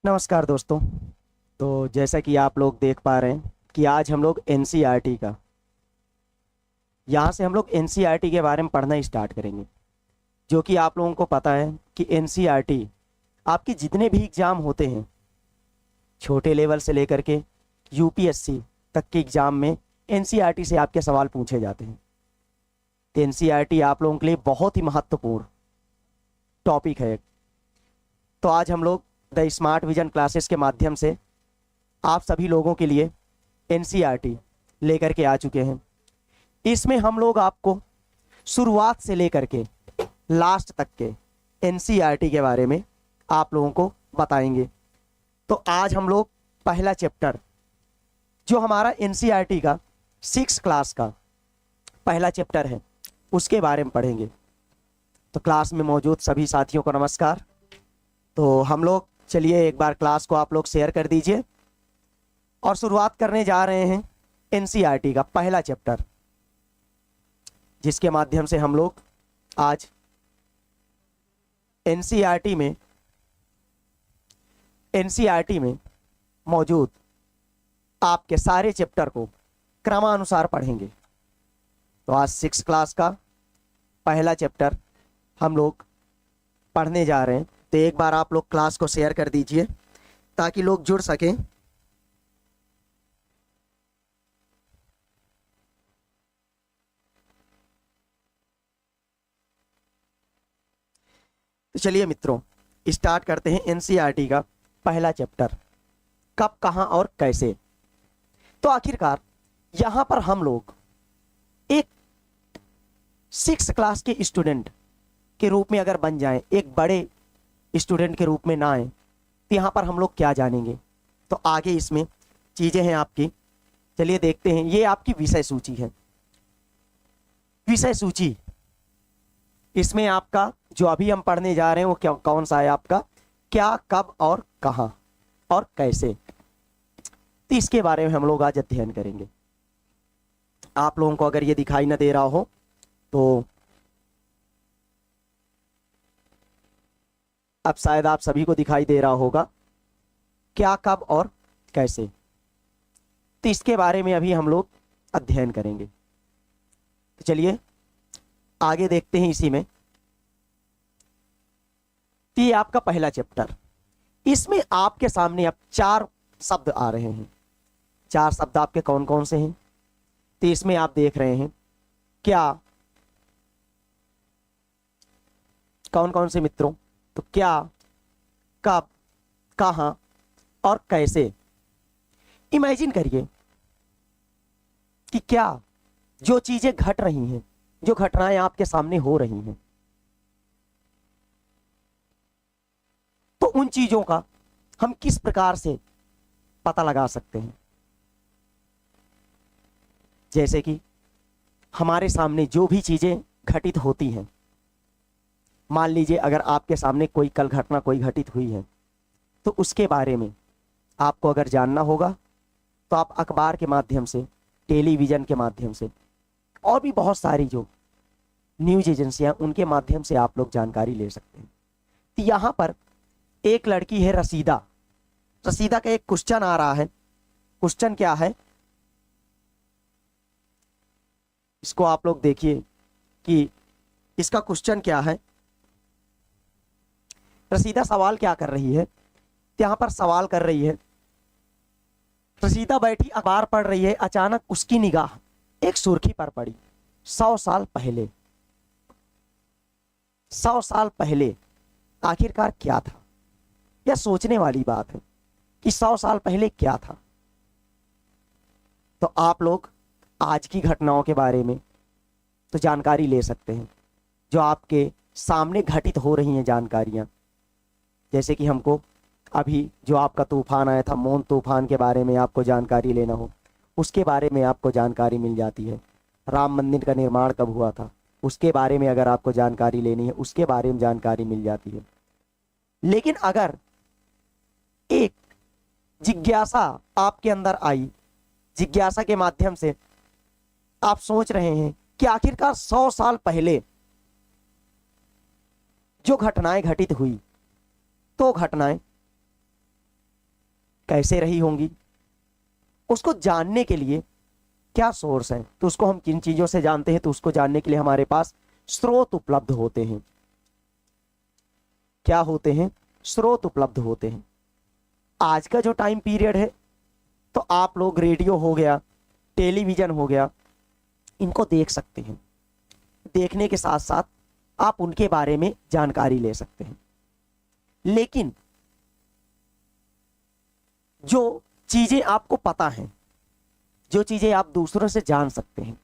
नमस्कार दोस्तों। तो जैसा कि आप लोग देख पा रहे हैं कि आज हम लोग एनसीईआरटी का यहाँ से हम लोग एनसीईआरटी के बारे में पढ़ना स्टार्ट करेंगे। जो कि आप लोगों को पता है कि एनसीईआरटी आपके जितने भी एग्ज़ाम होते हैं, छोटे लेवल से लेकर के यूपीएससी तक के एग्ज़ाम में एनसीईआरटी से आपके सवाल पूछे जाते हैं। तो एनसीईआरटी आप लोगों के लिए बहुत ही महत्वपूर्ण टॉपिक है। तो आज हम लोग द स्मार्ट विजन क्लासेस के माध्यम से आप सभी लोगों के लिए एनसीईआरटी लेकर के आ चुके हैं। इसमें हम लोग आपको शुरुआत से लेकर के लास्ट तक के एनसीईआरटी के बारे में आप लोगों को बताएंगे। तो आज हम लोग पहला चैप्टर जो हमारा एनसीईआरटी का 6 क्लास का पहला चैप्टर है उसके बारे में पढ़ेंगे। तो क्लास में मौजूद सभी साथियों को नमस्कार। तो हम लोग चलिए एक बार क्लास को आप लोग शेयर कर दीजिए और शुरुआत करने जा रहे हैं एनसीईआरटी का पहला चैप्टर, जिसके माध्यम से हम लोग आज एनसीईआरटी में मौजूद आपके सारे चैप्टर को क्रमानुसार पढ़ेंगे। तो आज 6 क्लास का पहला चैप्टर हम लोग पढ़ने जा रहे हैं। तो एक बार आप लोग क्लास को शेयर कर दीजिए ताकि लोग जुड़ सकें। तो चलिए मित्रों, स्टार्ट करते हैं एनसीईआरटी का पहला चैप्टर, कब, कहां और कैसे। तो आखिरकार यहां पर हम लोग एक 6 क्लास के स्टूडेंट के रूप में अगर बन जाएं, एक बड़े स्टूडेंट के रूप में ना आए, तो यहाँ पर हम लोग क्या जानेंगे। तो आगे इसमें चीज़ें हैं आपकी, चलिए देखते हैं। ये आपकी विषय सूची है। विषय सूची इसमें आपका जो अभी हम पढ़ने जा रहे हैं वो क्या कौन सा है आपका, क्या, कब और कहाँ और कैसे। तो इसके बारे में हम लोग आज अध्ययन करेंगे। आप लोगों को अगर ये दिखाई ना दे रहा हो तो अब शायद आप सभी को दिखाई दे रहा होगा, क्या, कब और कैसे। तो इसके बारे में अभी हम लोग अध्ययन करेंगे। तो चलिए आगे देखते हैं इसी में। तो ये आपका पहला चैप्टर, इसमें आपके सामने अब 4 शब्द आ रहे हैं। 4 शब्द आपके कौन कौन से हैं। तो इसमें आप देख रहे हैं क्या, कौन कौन से मित्रों। तो क्या, कब, कहां और कैसे। इमेजिन करिए कि क्या जो चीजें घट रही हैं, जो घटनाएं आपके सामने हो रही हैं, तो उन चीजों का हम किस प्रकार से पता लगा सकते हैं। जैसे कि हमारे सामने जो भी चीजें घटित होती हैं, मान लीजिए अगर आपके सामने कोई कल घटना कोई घटित हुई है, तो उसके बारे में आपको अगर जानना होगा तो आप अखबार के माध्यम से, टेलीविज़न के माध्यम से और भी बहुत सारी जो न्यूज एजेंसियां उनके माध्यम से आप लोग जानकारी ले सकते हैं। तो यहाँ पर एक लड़की है रसीदा। रसीदा का एक क्वेश्चन आ रहा है। क्वेश्चन क्या है, इसको आप लोग देखिए कि इसका क्वेश्चन क्या है। रसीदा सवाल क्या कर रही है, यहां पर सवाल कर रही है, रसीदा बैठी अखबार पढ़ रही है, अचानक उसकी निगाह एक सुर्खी पर पड़ी। 100 साल पहले। 100 साल पहले आखिरकार क्या था। यह सोचने वाली बात है कि 100 साल पहले क्या था। तो आप लोग आज की घटनाओं के बारे में तो जानकारी ले सकते हैं, जो आपके सामने घटित हो रही हैं जानकारियां। जैसे कि हमको अभी जो आपका तूफान आया था, मोन तूफान के बारे में आपको जानकारी लेना हो, उसके बारे में आपको जानकारी मिल जाती है। राम मंदिर का निर्माण कब हुआ था, उसके बारे में अगर आपको जानकारी लेनी है, उसके बारे में जानकारी मिल जाती है। लेकिन अगर एक जिज्ञासा आपके अंदर आई, जिज्ञासा के माध्यम से आप सोच रहे हैं कि आखिरकार 100 साल पहले जो घटनाएं घटित हुई, तो घटनाएं कैसे रही होंगी, उसको जानने के लिए क्या सोर्स है, तो उसको हम किन चीजों से जानते हैं, तो उसको जानने के लिए हमारे पास स्रोत उपलब्ध होते हैं। क्या होते हैं? स्रोत उपलब्ध होते हैं। आज का जो टाइम पीरियड है, तो आप लोग रेडियो हो गया, टेलीविजन हो गया, इनको देख सकते हैं। देखने के साथ साथ आप उनके बारे में जानकारी ले सकते हैं। लेकिन जो चीजें आपको पता हैं, जो चीजें आप दूसरों से जान सकते हैं,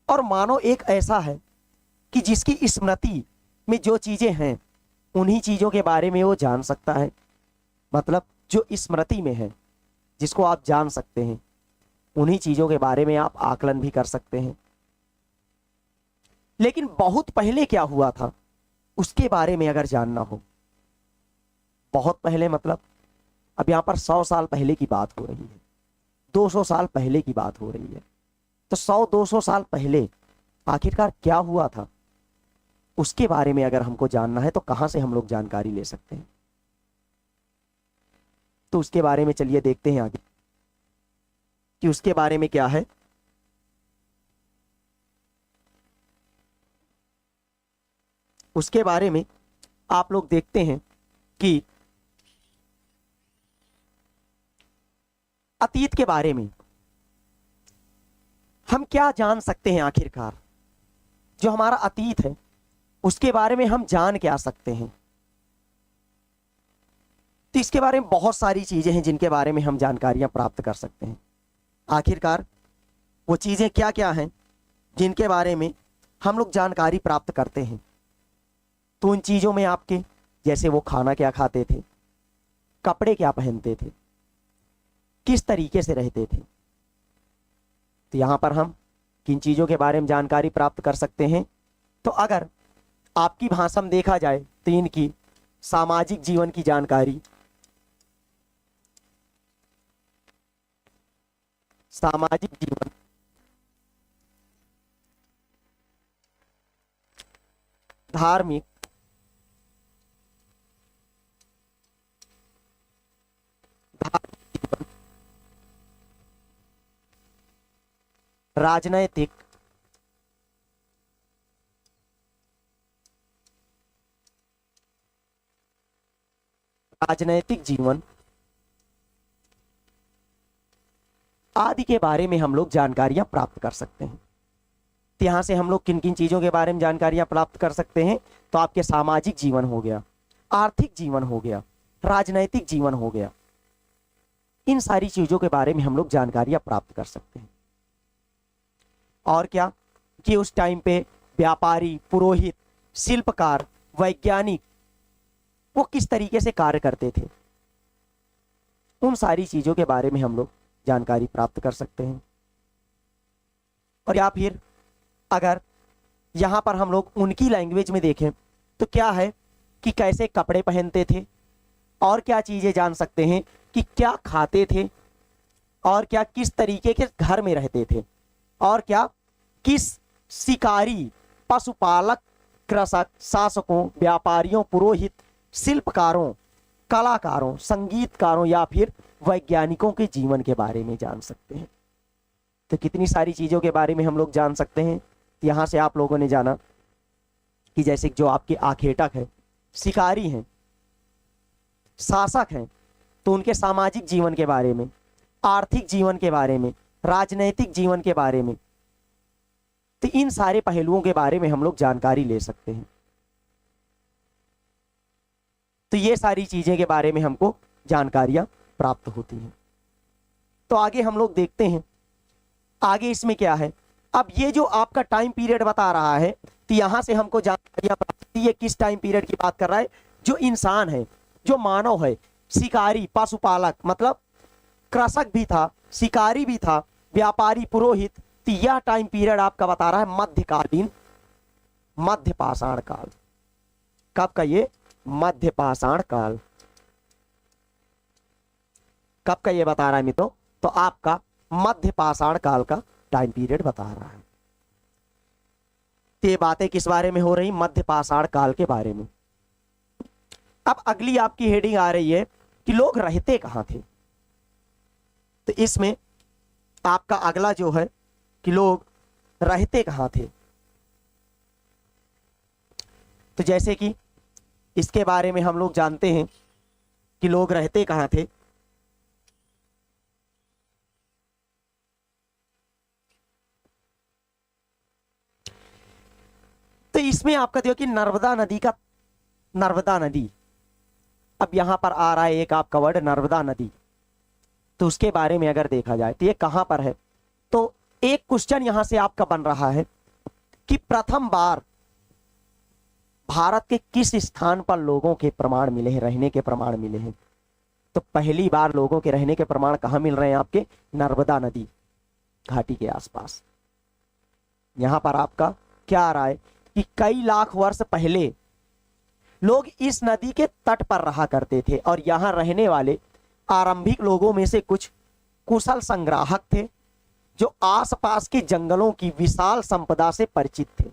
और मानो एक ऐसा है कि जिसकी स्मृति में जो चीजें हैं उन्हीं चीजों के बारे में वो जान सकता है। मतलब जो स्मृति में है, जिसको आप जान सकते हैं, उन्हीं चीजों के बारे में आप आकलन भी कर सकते हैं। लेकिन बहुत पहले क्या हुआ था उसके बारे में अगर जानना हो, बहुत पहले मतलब अब यहां पर 100 साल पहले की बात हो रही है, 200 साल पहले की बात हो रही है, तो 100-200 साल पहले आखिरकार क्या हुआ था उसके बारे में अगर हमको जानना है तो कहां से हम लोग जानकारी ले सकते हैं? तो उसके बारे में चलिए देखते हैं आगे कि उसके बारे में क्या है। उसके बारे में आप लोग देखते हैं कि अतीत के बारे में हम क्या जान सकते हैं। आखिरकार जो हमारा अतीत है उसके बारे में हम जान क्या सकते हैं, तो इसके बारे में बहुत सारी चीजें हैं जिनके बारे में हम जानकारियां प्राप्त कर सकते हैं। आखिरकार वो चीजें क्या क्या हैं जिनके बारे में हम लोग जानकारी प्राप्त करते हैं। तो उन चीजों में आपके जैसे वो खाना क्या खाते थे, कपड़े क्या पहनते थे, किस तरीके से रहते थे, तो यहां पर हम किन चीजों के बारे में जानकारी प्राप्त कर सकते हैं। तो अगर आपकी भाषा में देखा जाए तो इनकी सामाजिक जीवन की जानकारी, सामाजिक जीवन, धार्मिक, राजनैतिक, राजनैतिक जीवन आदि के बारे में हम लोग जानकारियां प्राप्त कर सकते हैं। तो यहां से हम लोग किन किन चीजों के बारे में जानकारियां प्राप्त कर सकते हैं, तो आपके सामाजिक जीवन हो गया, आर्थिक जीवन हो गया, राजनैतिक जीवन हो गया, इन सारी चीजों के बारे में हम लोग जानकारियां प्राप्त कर सकते हैं। और क्या कि उस टाइम पे व्यापारी, पुरोहित, शिल्पकार, वैज्ञानिक वो किस तरीके से कार्य करते थे, उन सारी चीजों के बारे में हम लोग जानकारी प्राप्त कर सकते हैं। और या फिर अगर यहां पर हम लोग उनकी लैंग्वेज में देखें तो क्या है कि कैसे कपड़े पहनते थे, और क्या चीजें जान सकते हैं कि क्या खाते थे, और क्या किस तरीके के घर में रहते थे, और क्या किस शिकारी, पशुपालक, कृषक, शासकों, व्यापारियों, पुरोहित, शिल्पकारों, कलाकारों, संगीतकारों या फिर वैज्ञानिकों के जीवन के बारे में जान सकते हैं। तो कितनी सारी चीजों के बारे में हम लोग जान सकते हैं। यहां से आप लोगों ने जाना कि जैसे जो आपके आखेटक है, शिकारी हैं, शासक हैं, तो उनके सामाजिक जीवन के बारे में, आर्थिक जीवन के बारे में, राजनैतिक जीवन के बारे में, तो इन सारे पहलुओं के बारे में हम लोग जानकारी ले सकते हैं। तो ये सारी चीजें के बारे में हमको जानकारियां प्राप्त होती हैं। तो आगे हम लोग देखते हैं, आगे इसमें क्या है। अब ये जो आपका टाइम पीरियड बता रहा है, तो यहां से हमको जानकारियां प्राप्त होती है। किस टाइम पीरियड की बात कर रहा है? जो इंसान है, जो मानव है, शिकारी, पशुपालक मतलब कृषक भी था, शिकारी भी था, व्यापारी, पुरोहित, तो यह टाइम पीरियड आपका बता रहा है मध्यकालीन, मध्य पाषाण काल। कब का? ये मध्य पाषाण काल। कब का ये बता रहा है मित्रों? तो आपका मध्य पाषाण काल का टाइम पीरियड बता रहा है। तो ये बातें किस बारे में हो रही? मध्य पाषाण काल के बारे में। अब अगली आपकी हेडिंग आ रही है कि लोग रहते कहां थे। तो इसमें आपका अगला जो है कि लोग रहते कहाँ थे, तो जैसे कि इसके बारे में हम लोग जानते हैं कि लोग रहते कहाँ थे। तो इसमें आपका देखो कि नर्मदा नदी, अब यहां पर आ रहा है एक आपका वर्ड नर्मदा नदी, तो उसके बारे में अगर देखा जाए तो ये कहां पर है, तो एक क्वेश्चन यहां से आपका बन रहा है कि प्रथम बार भारत के किस स्थान पर लोगों के प्रमाण मिले हैं, रहने के प्रमाण मिले हैं। तो पहली बार लोगों के रहने के प्रमाण कहां मिल रहे हैं, आपके नर्मदा नदी घाटी के आसपास। यहां पर आपका क्या आ रहा है कि कई लाख वर्ष पहले लोग इस नदी के तट पर रहा करते थे और यहां रहने वाले आरंभिक लोगों में से कुछ कुशल संग्राहक थे जो आसपास के जंगलों की विशाल संपदा से परिचित थे।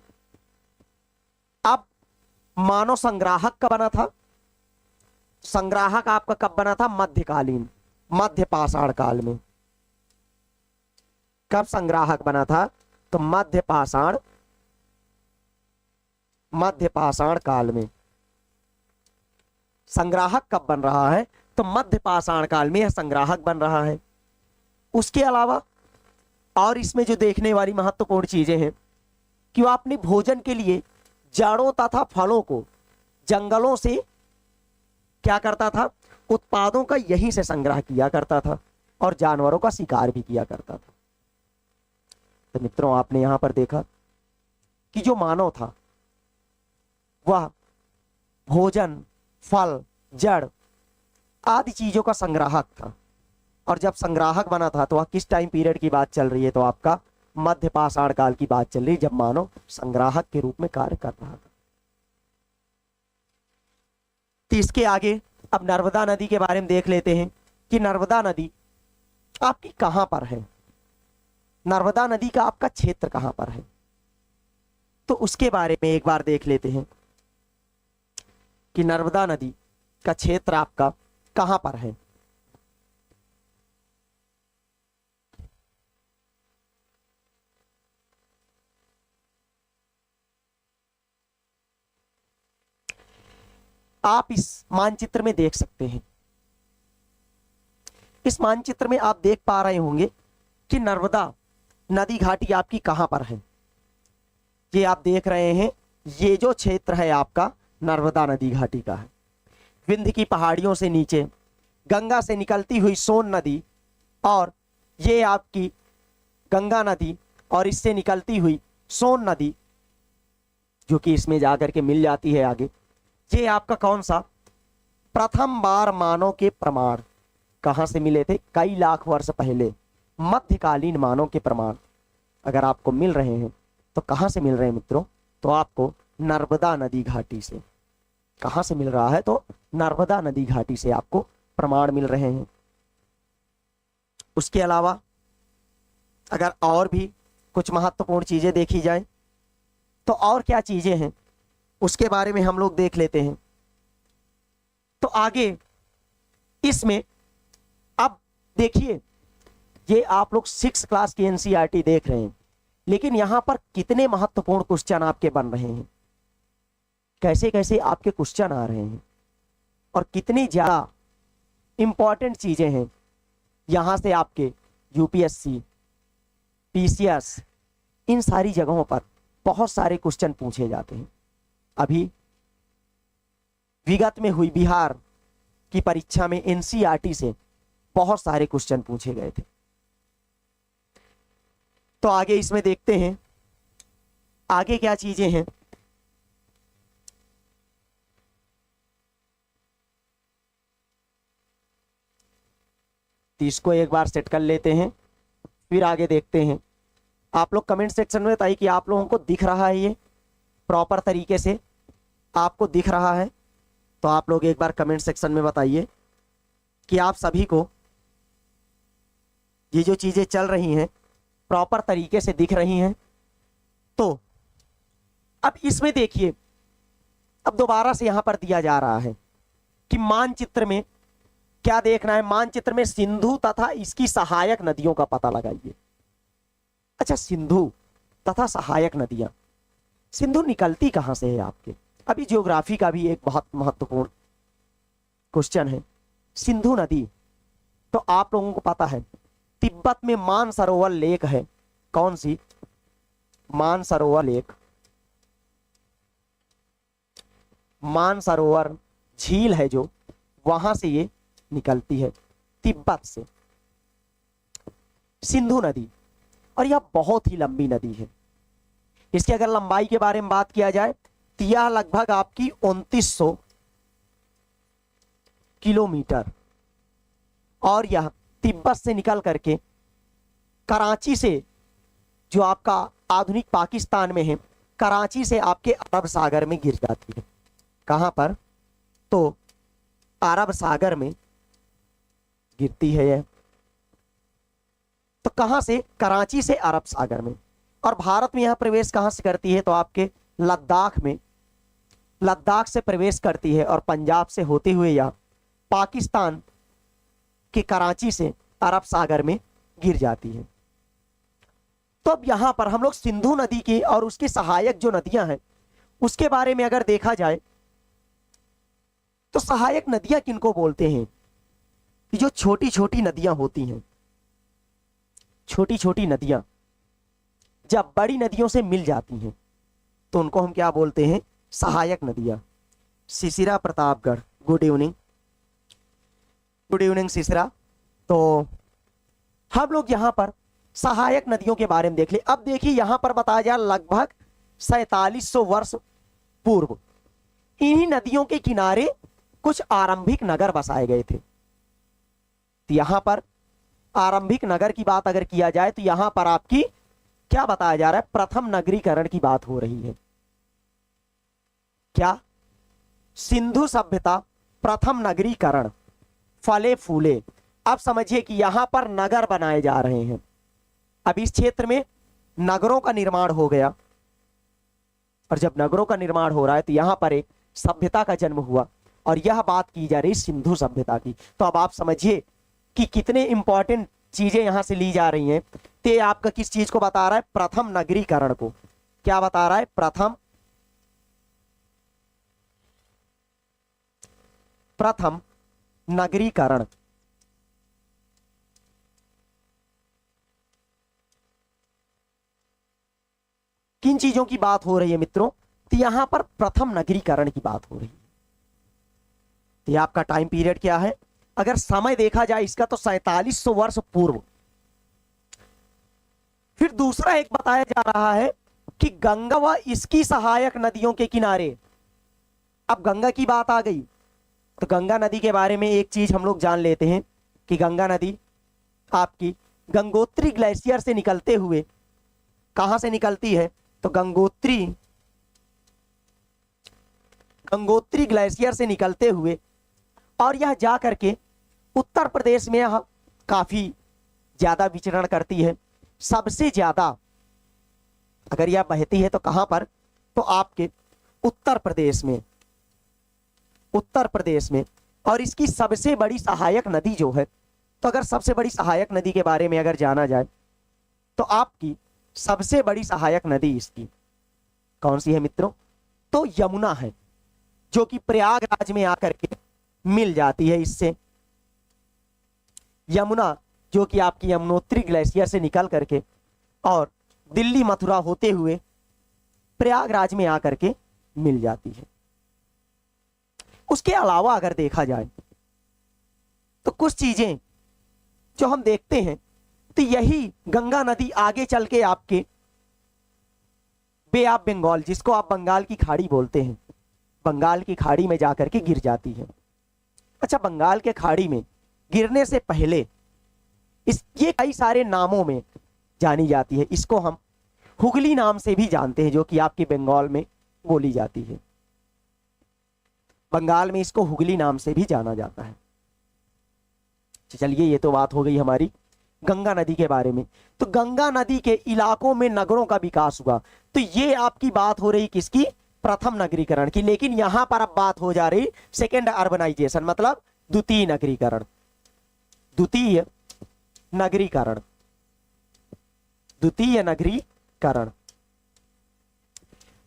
अब मानव संग्राहक कब बना था, संग्राहक आपका कब बना था, मध्यकालीन, मध्य पाषाण काल में। कब संग्राहक बना था, तो मध्य पाषाण काल में। संग्राहक कब बन रहा है, तो मध्य पाषाण काल में यह संग्राहक बन रहा है। उसके अलावा और इसमें जो देखने वाली महत्वपूर्ण चीजें हैं कि वो अपने भोजन के लिए जड़ों तथा फलों को जंगलों से क्या करता था, उत्पादों का यहीं से संग्रह किया करता था और जानवरों का शिकार भी किया करता था। तो मित्रों आपने यहां पर देखा कि जो मानव था वह भोजन, फल, जड़ आदि चीजों का संग्राहक था, और जब संग्राहक बना था तो वह किस टाइम पीरियड की बात चल रही है, तो आपका मध्य पाषाण काल की बात चल रही है, जब मानव संग्राहक के रूप में कार्य कर रहा था। तो इसके आगे अब नर्मदा नदी के बारे में देख लेते हैं कि नर्मदा नदी आपकी कहां पर है, नर्मदा नदी का आपका क्षेत्र कहां पर है, तो उसके बारे में एक बार देख लेते हैं कि नर्मदा नदी का क्षेत्र आपका कहां पर है। आप इस मानचित्र में देख सकते हैं, इस मानचित्र में आप देख पा रहे होंगे कि नर्मदा नदी घाटी आपकी कहां पर है। ये आप देख रहे हैं, ये जो क्षेत्र है आपका नर्मदा नदी घाटी का है। विंध्य की पहाड़ियों से नीचे गंगा से निकलती हुई सोन नदी, और ये आपकी गंगा नदी और इससे निकलती हुई सोन नदी जो कि इसमें जाकर के मिल जाती है आगे। ये आपका कौन सा, प्रथम बार मानव के प्रमाण कहां से मिले थे, कई लाख वर्ष पहले मध्यकालीन मानव के प्रमाण अगर आपको मिल रहे हैं तो कहां से मिल रहे हैं मित्रों, तो आपको नर्मदा नदी घाटी से। कहां से मिल रहा है, तो नर्मदा नदी घाटी से आपको प्रमाण मिल रहे हैं। उसके अलावा अगर और भी कुछ महत्वपूर्ण चीजें देखी जाए तो और क्या चीजें हैं उसके बारे में हम लोग देख लेते हैं। तो आगे इसमें अब देखिए, ये आप लोग 6 क्लास की एनसीईआरटी देख रहे हैं, लेकिन यहां पर कितने महत्वपूर्ण क्वेश्चन आपके बन रहे हैं, कैसे कैसे आपके क्वेश्चन आ रहे हैं और कितनी ज्यादा इंपॉर्टेंट चीजें हैं। यहां से आपके यूपीएससी, पीसीएस, इन सारी जगहों पर बहुत सारे क्वेश्चन पूछे जाते हैं। अभी विगत में हुई बिहार की परीक्षा में एनसीईआरटी से बहुत सारे क्वेश्चन पूछे गए थे। तो आगे इसमें देखते हैं आगे क्या चीजें हैं। तो इसको एक बार सेट कर लेते हैं, फिर आगे देखते हैं। आप लोग कमेंट सेक्शन में बताइए कि आप लोगों को दिख रहा है, ये प्रॉपर तरीके से आपको दिख रहा है। तो आप लोग एक बार कमेंट सेक्शन में बताइए कि आप सभी को ये जो चीजें चल रही हैं प्रॉपर तरीके से दिख रही हैं। तो अब इसमें देखिए, अब दोबारा से यहां पर दिया जा रहा है कि मानचित्र में क्या देखना है? मानचित्र में सिंधु तथा इसकी सहायक नदियों का पता लगाइए। अच्छा, सिंधु तथा सहायक नदियां, सिंधु निकलती कहां से है आपके? अभी ज्योग्राफी का भी एक बहुत महत्वपूर्ण क्वेश्चन है। सिंधु नदी तो आप लोगों को पता है तिब्बत में मानसरोवर लेक है। कौन सी? मानसरोवर लेक, मानसरोवर झील है जो, वहां से ये निकलती है, तिब्बत से सिंधु नदी। और यह बहुत ही लंबी नदी है। इसकी अगर लंबाई के बारे में बात किया जाए तो यह लगभग आपकी 2900 किलोमीटर, और यह तिब्बत से निकल करके कराची से, जो आपका आधुनिक पाकिस्तान में है, कराची से आपके अरब सागर में गिर जाती है। कहां पर? तो अरब सागर में गिरती है यह। तो कहां से? कराची से अरब सागर में। और भारत में यह प्रवेश कहां से करती है? तो आपके लद्दाख में, लद्दाख से प्रवेश करती है और पंजाब से होते हुए यह पाकिस्तान के कराची से अरब सागर में गिर जाती है। तो अब यहां पर हम लोग सिंधु नदी की और उसकी सहायक जो नदियां हैं उसके बारे में अगर देखा जाए तो सहायक नदियां किनको बोलते हैं? कि जो छोटी छोटी नदियां होती हैं, छोटी छोटी नदियां जब बड़ी नदियों से मिल जाती हैं तो उनको हम क्या बोलते हैं? सहायक नदियां। Sisira Pratapgarh, good evening, good evening Sisira. तो हम लोग यहां पर सहायक नदियों के बारे में देख ले। अब देखिए यहां पर बताया जा लगभग 4700 वर्ष पूर्व इन्हीं नदियों के किनारे कुछ आरंभिक नगर बसाए गए थे। तो यहां पर आरंभिक नगर की बात अगर किया जाए तो यहां पर आपकी क्या बताया जा रहा है? प्रथम नगरीकरण की बात हो रही है। क्या? सिंधु सभ्यता, प्रथम नगरीकरण, फले फूले। अब समझिए कि यहां पर नगर बनाए जा रहे हैं। अब इस क्षेत्र में नगरों का निर्माण हो गया, और जब नगरों का निर्माण हो रहा है तो यहां पर एक सभ्यता का जन्म हुआ, और यह बात की जा रही सिंधु सभ्यता की। तो अब आप समझिए कि कितने इंपॉर्टेंट चीजें यहां से ली जा रही हैं। ते आपका किस चीज को बता रहा है? प्रथम नगरीकरण को। क्या बता रहा है? प्रथम नगरीकरण। किन चीजों की बात हो रही है मित्रों? तो यहां पर प्रथम नगरीकरण की बात हो रही है। तो ये आपका टाइम पीरियड क्या है? अगर समय देखा जाए इसका तो 4700 वर्ष पूर्व। फिर दूसरा एक बताया जा रहा है कि गंगा व इसकी सहायक नदियों के किनारे। अब गंगा की बात आ गई तो गंगा नदी के बारे में एक चीज हम लोग जान लेते हैं कि गंगा नदी आपकी गंगोत्री ग्लेशियर से निकलते हुए कहां से निकलती है? तो गंगोत्री ग्लेशियर से निकलते हुए, और यह जा करके उत्तर प्रदेश में यह काफी ज्यादा विचरण करती है। सबसे ज्यादा अगर यह बहती है तो कहां पर? तो आपके उत्तर प्रदेश में, उत्तर प्रदेश में। और इसकी सबसे बड़ी सहायक नदी जो है, तो अगर सबसे बड़ी सहायक नदी के बारे में अगर जाना जाए तो आपकी सबसे बड़ी सहायक नदी इसकी कौन सी है मित्रों? तो यमुना है, जो कि प्रयागराज में आकर के मिल जाती है इससे। यमुना जो कि आपकी यमुनोत्री ग्लेशियर से निकल करके और दिल्ली मथुरा होते हुए प्रयागराज में आकर के मिल जाती है। उसके अलावा अगर देखा जाए तो कुछ चीजें जो हम देखते हैं, तो यही गंगा नदी आगे चल के आपके बे ऑफ बंगाल, जिसको आप बंगाल की खाड़ी बोलते हैं, बंगाल की खाड़ी में जाकर के गिर जाती है। अच्छा, बंगाल के खाड़ी में गिरने से पहले ये कई सारे नामों में जानी जाती है। इसको हम हुगली नाम से भी जानते हैं, जो कि आपकी बंगाल में बोली जाती है। बंगाल में इसको हुगली नाम से भी जाना जाता है। चलिए, ये तो बात हो गई हमारी गंगा नदी के बारे में। तो गंगा नदी के इलाकों में नगरों का विकास हुआ। तो ये आपकी बात हो रही किसकी? प्रथम नगरीकरण की। लेकिन यहां पर अब बात हो जा रही सेकेंड अर्बनाइजेशन, मतलब द्वितीय नगरीकरण। द्वितीय नगरीकरण। द्वितीय नगरीकरण।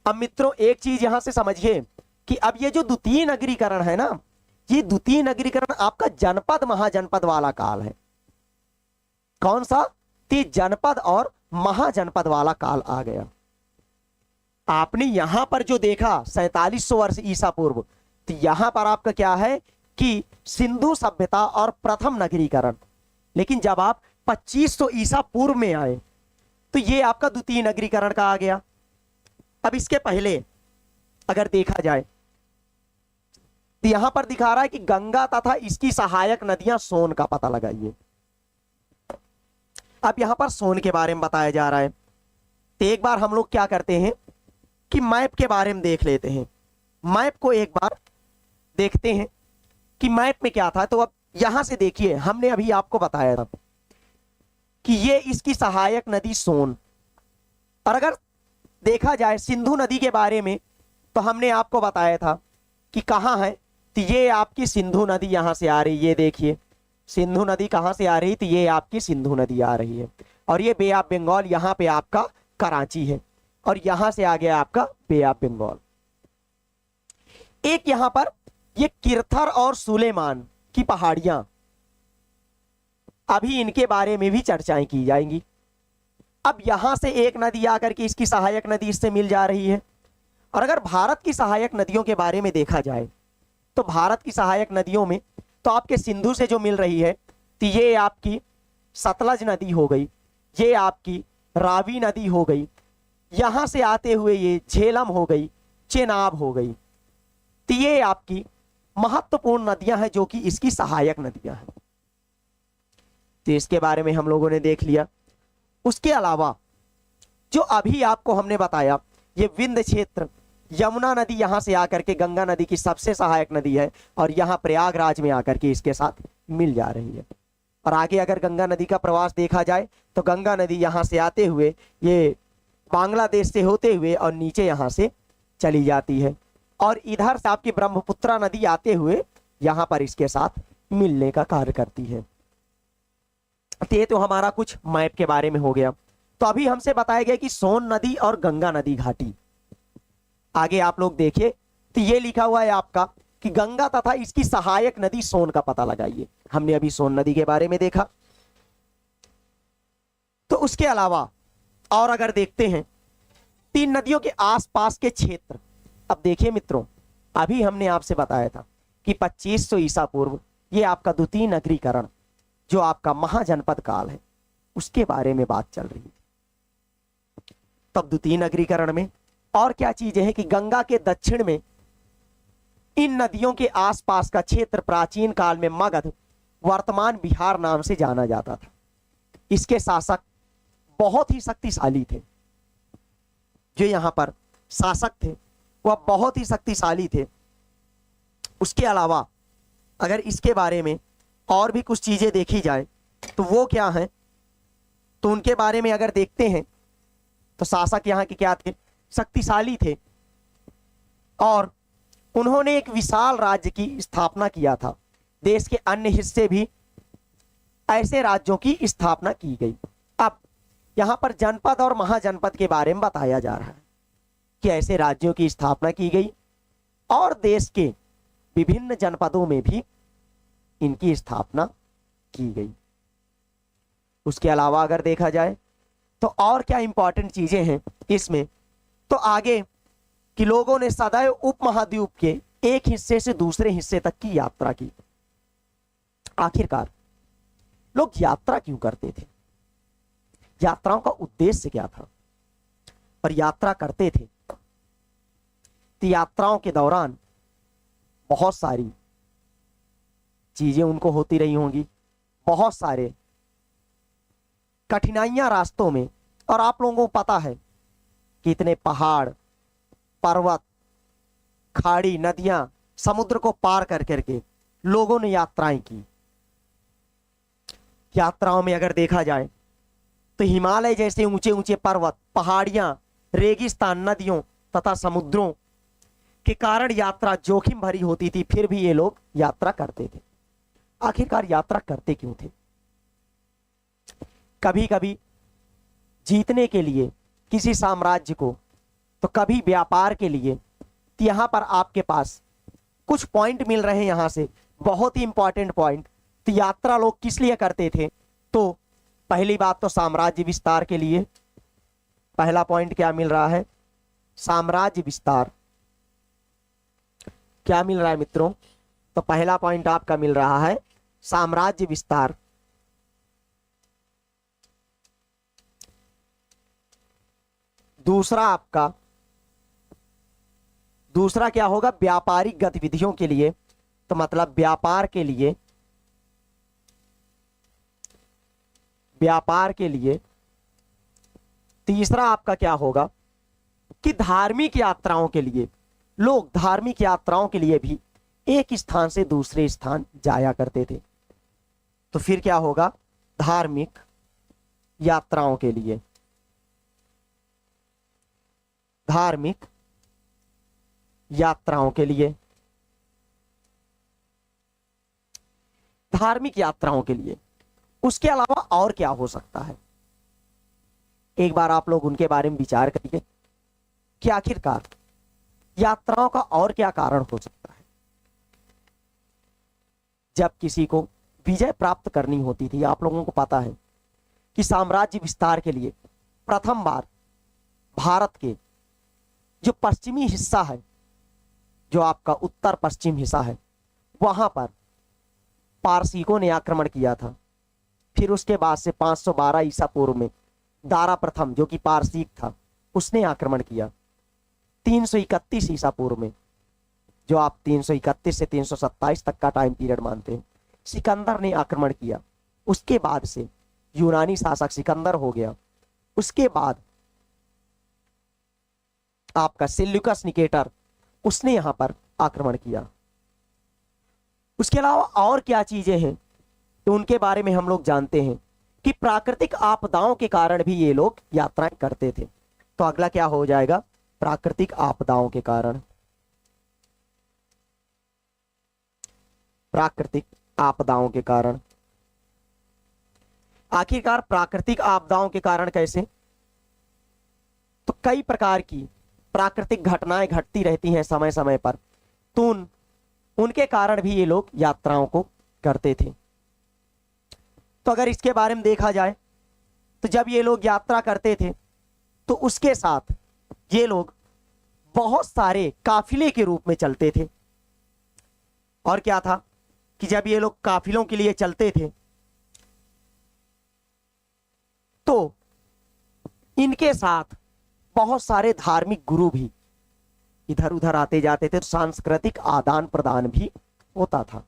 अब मित्रों एक चीज यहां से समझिए कि अब ये जो द्वितीय नगरीकरण है ना, ये द्वितीय नगरीकरण आपका जनपद महाजनपद वाला काल है। कौन सा? तो जनपद और महाजनपद वाला काल आ गया। आपने यहां पर जो देखा 4700 वर्ष ईसा पूर्व, तो यहां पर आपका क्या है कि सिंधु सभ्यता और प्रथम नगरीकरण। लेकिन जब आप 2500 ईसा पूर्व में आए तो ये आपका द्वितीय नगरीकरण का आ गया। अब इसके पहले अगर देखा जाए तो यहां पर दिखा रहा है कि गंगा तथा इसकी सहायक नदियां सोन का पता लगाइए। अब यहां पर सोन के बारे में बताया जा रहा है। तो एक बार हम लोग क्या करते हैं कि मैप के बारे में देख लेते हैं। मैप को एक बार देखते हैं कि मैप में क्या था। तो अब यहां से देखिए, हमने अभी आपको बताया था कि ये इसकी सहायक नदी सोन। और अगर देखा जाए सिंधु नदी के बारे में तो हमने आपको बताया था कि कहां है। तो ये आपकी सिंधु नदी यहां से आ रही है। ये देखिए सिंधु नदी कहां से आ रही, तो ये आपकी सिंधु नदी आ रही है। और ये बे ऑफ बंगाल यहां पे आपका कराची है, और यहां से आ गया आपका बे ऑफ बंगाल। एक यहां पर ये किरथर और सुलेमान की पहाड़ियां, अभी इनके बारे में भी चर्चाएं की जाएंगी। अब यहां से एक नदी आकर के इसकी सहायक नदी इससे मिल जा रही है। और अगर भारत की सहायक नदियों के बारे में देखा जाए तो भारत की सहायक नदियों में तो आपके सिंधु से जो मिल रही है, तो ये आपकी सतलज नदी हो गई, ये आपकी रावी नदी हो गई, यहां से आते हुए ये झेलम हो गई, चेनाब हो गई। तो ये आपकी महत्वपूर्ण नदियां हैं जो कि इसकी सहायक नदियां हैं। तो इसके बारे में हम लोगों ने देख लिया। उसके अलावा जो अभी आपको हमने बताया, ये विंध्य क्षेत्र, यमुना नदी यहां से आकर के गंगा नदी की सबसे सहायक नदी है, और यहां प्रयागराज में आकर के इसके साथ मिल जा रही है। और आगे अगर गंगा नदी का प्रवास देखा जाए तो गंगा नदी यहां से आते हुए ये बांग्लादेश से होते हुए और नीचे यहां से चली जाती है, और इधर से आपकी ब्रह्मपुत्रा नदी आते हुए यहां पर इसके साथ मिलने का कार्य करती है। ये तो हमारा कुछ मैप के बारे में हो गया। तो अभी हमसे बताया गया कि सोन नदी और गंगा नदी घाटी। आगे आप लोग देखिए तो ये लिखा हुआ है आपका कि गंगा तथा इसकी सहायक नदी सोन का पता लगाइए। हमने अभी सोन नदी के बारे में देखा। तो उसके अलावा और अगर देखते हैं तीन नदियों के आसपास के क्षेत्र। अब देखिए मित्रों, अभी हमने आपसे बताया था कि 2500 ईसा पूर्व ये आपका द्वितीय नगरीकरण जो आपका महाजनपद काल है उसके बारे में बात चल रही है। तब द्वितीय नगरीकरण में और क्या चीजें हैं कि गंगा के दक्षिण में इन नदियों के आसपास का क्षेत्र प्राचीन काल में मगध, वर्तमान बिहार नाम से जाना जाता था। इसके शासक बहुत ही शक्तिशाली थे। जो यहां पर शासक थे वह बहुत ही शक्तिशाली थे। उसके अलावा अगर इसके बारे में और भी कुछ चीजें देखी जाए तो वो क्या है, तो उनके बारे में अगर देखते हैं तो शासक यहाँ के क्या थे, शक्तिशाली थे, और उन्होंने एक विशाल राज्य की स्थापना किया था। देश के अन्य हिस्से भी ऐसे राज्यों की स्थापना की गई। अब यहां पर जनपद और महाजनपद के बारे में बताया जा रहा है कि ऐसे राज्यों की स्थापना की गई और देश के विभिन्न जनपदों में भी इनकी स्थापना की गई। उसके अलावा अगर देखा जाए तो और क्या इंपॉर्टेंट चीजें हैं इसमें, तो आगे कि लोगों ने सदैव उपमहाद्वीप के एक हिस्से से दूसरे हिस्से तक की यात्रा की। आखिरकार लोग यात्रा क्यों करते थे, यात्राओं का उद्देश्य क्या था, और यात्रा करते थे तो यात्राओं के दौरान बहुत सारी चीजें उनको होती रही होंगी, बहुत सारे कठिनाइयां रास्तों में। और आप लोगों को पता है कि इतने पहाड़, पर्वत, खाड़ी, नदियां, समुद्र को पार कर करके लोगों ने यात्राएं की। यात्राओं में अगर देखा जाए तो हिमालय जैसे ऊंचे ऊंचे पर्वत, पहाड़ियां, रेगिस्तान, नदियों तथा समुद्रों के कारण यात्रा जोखिम भरी होती थी, फिर भी ये लोग यात्रा करते थे। आखिरकार यात्रा करते क्यों थे? कभी कभी जीतने के लिए किसी साम्राज्य को, तो कभी व्यापार के लिए। तो यहां पर आपके पास कुछ पॉइंट मिल रहे हैं यहां से, बहुत ही इंपॉर्टेंट पॉइंट। तो यात्रा लोग किस लिए करते थे? तो पहली बात तो साम्राज्य विस्तार के लिए। पहला पॉइंट क्या मिल रहा है? साम्राज्य विस्तार। क्या मिल रहा है मित्रों? तो पहला पॉइंट आपका मिल रहा है साम्राज्य विस्तार। दूसरा क्या होगा? व्यापारिक गतिविधियों के लिए, तो मतलब व्यापार के लिए। तीसरा आपका क्या होगा कि धार्मिक यात्राओं के लिए। लोग धार्मिक यात्राओं के लिए भी एक स्थान से दूसरे स्थान जाया करते थे। तो फिर क्या होगा? धार्मिक यात्राओं के लिए। धार्मिक यात्राओं के लिए। धार्मिक यात्राओं के लिए। उसके अलावा और क्या हो सकता है? एक बार आप लोग उनके बारे में विचार करिए कि आखिरकार यात्राओं का और क्या कारण हो सकता है। जब किसी को विजय प्राप्त करनी होती थी, आप लोगों को पता है कि साम्राज्य विस्तार के लिए प्रथम बार भारत के जो पश्चिमी हिस्सा है, जो आपका उत्तर पश्चिम हिस्सा है, वहां पर पारसिकों ने आक्रमण किया था। फिर उसके बाद से 512 ईसा पूर्व में दारा प्रथम, जो कि पारसिक था, उसने आक्रमण किया। 331 ईसा पूर्व में, जो आप 331 से 327 तक का टाइम पीरियड मानते हैं, सिकंदर ने आक्रमण किया। उसके बाद से यूनानी शासक सिकंदर हो गया। उसके बाद आपका सेल्यूकस निकेटर, उसने यहां पर आक्रमण किया। उसके अलावा और क्या चीजें हैं तो उनके बारे में हम लोग जानते हैं कि प्राकृतिक आपदाओं के कारण भी ये लोग यात्राएं करते थे। तो अगला क्या हो जाएगा? प्राकृतिक आपदाओं के कारण। प्राकृतिक आपदाओं के कारण। आखिरकार प्राकृतिक आपदाओं के कारण कैसे? तो कई प्रकार की प्राकृतिक घटनाएं घटती रहती हैं समय समय पर, तो उनके कारण भी ये लोग यात्राओं को करते थे। तो अगर इसके बारे में देखा जाए तो जब ये लोग यात्रा करते थे तो उसके साथ ये लोग बहुत सारे काफिले के रूप में चलते थे। और क्या था कि जब ये लोग काफिलों के लिए चलते थे तो इनके साथ बहुत सारे धार्मिक गुरु भी इधर उधर आते जाते थे, तो सांस्कृतिक आदान प्रदान भी होता था।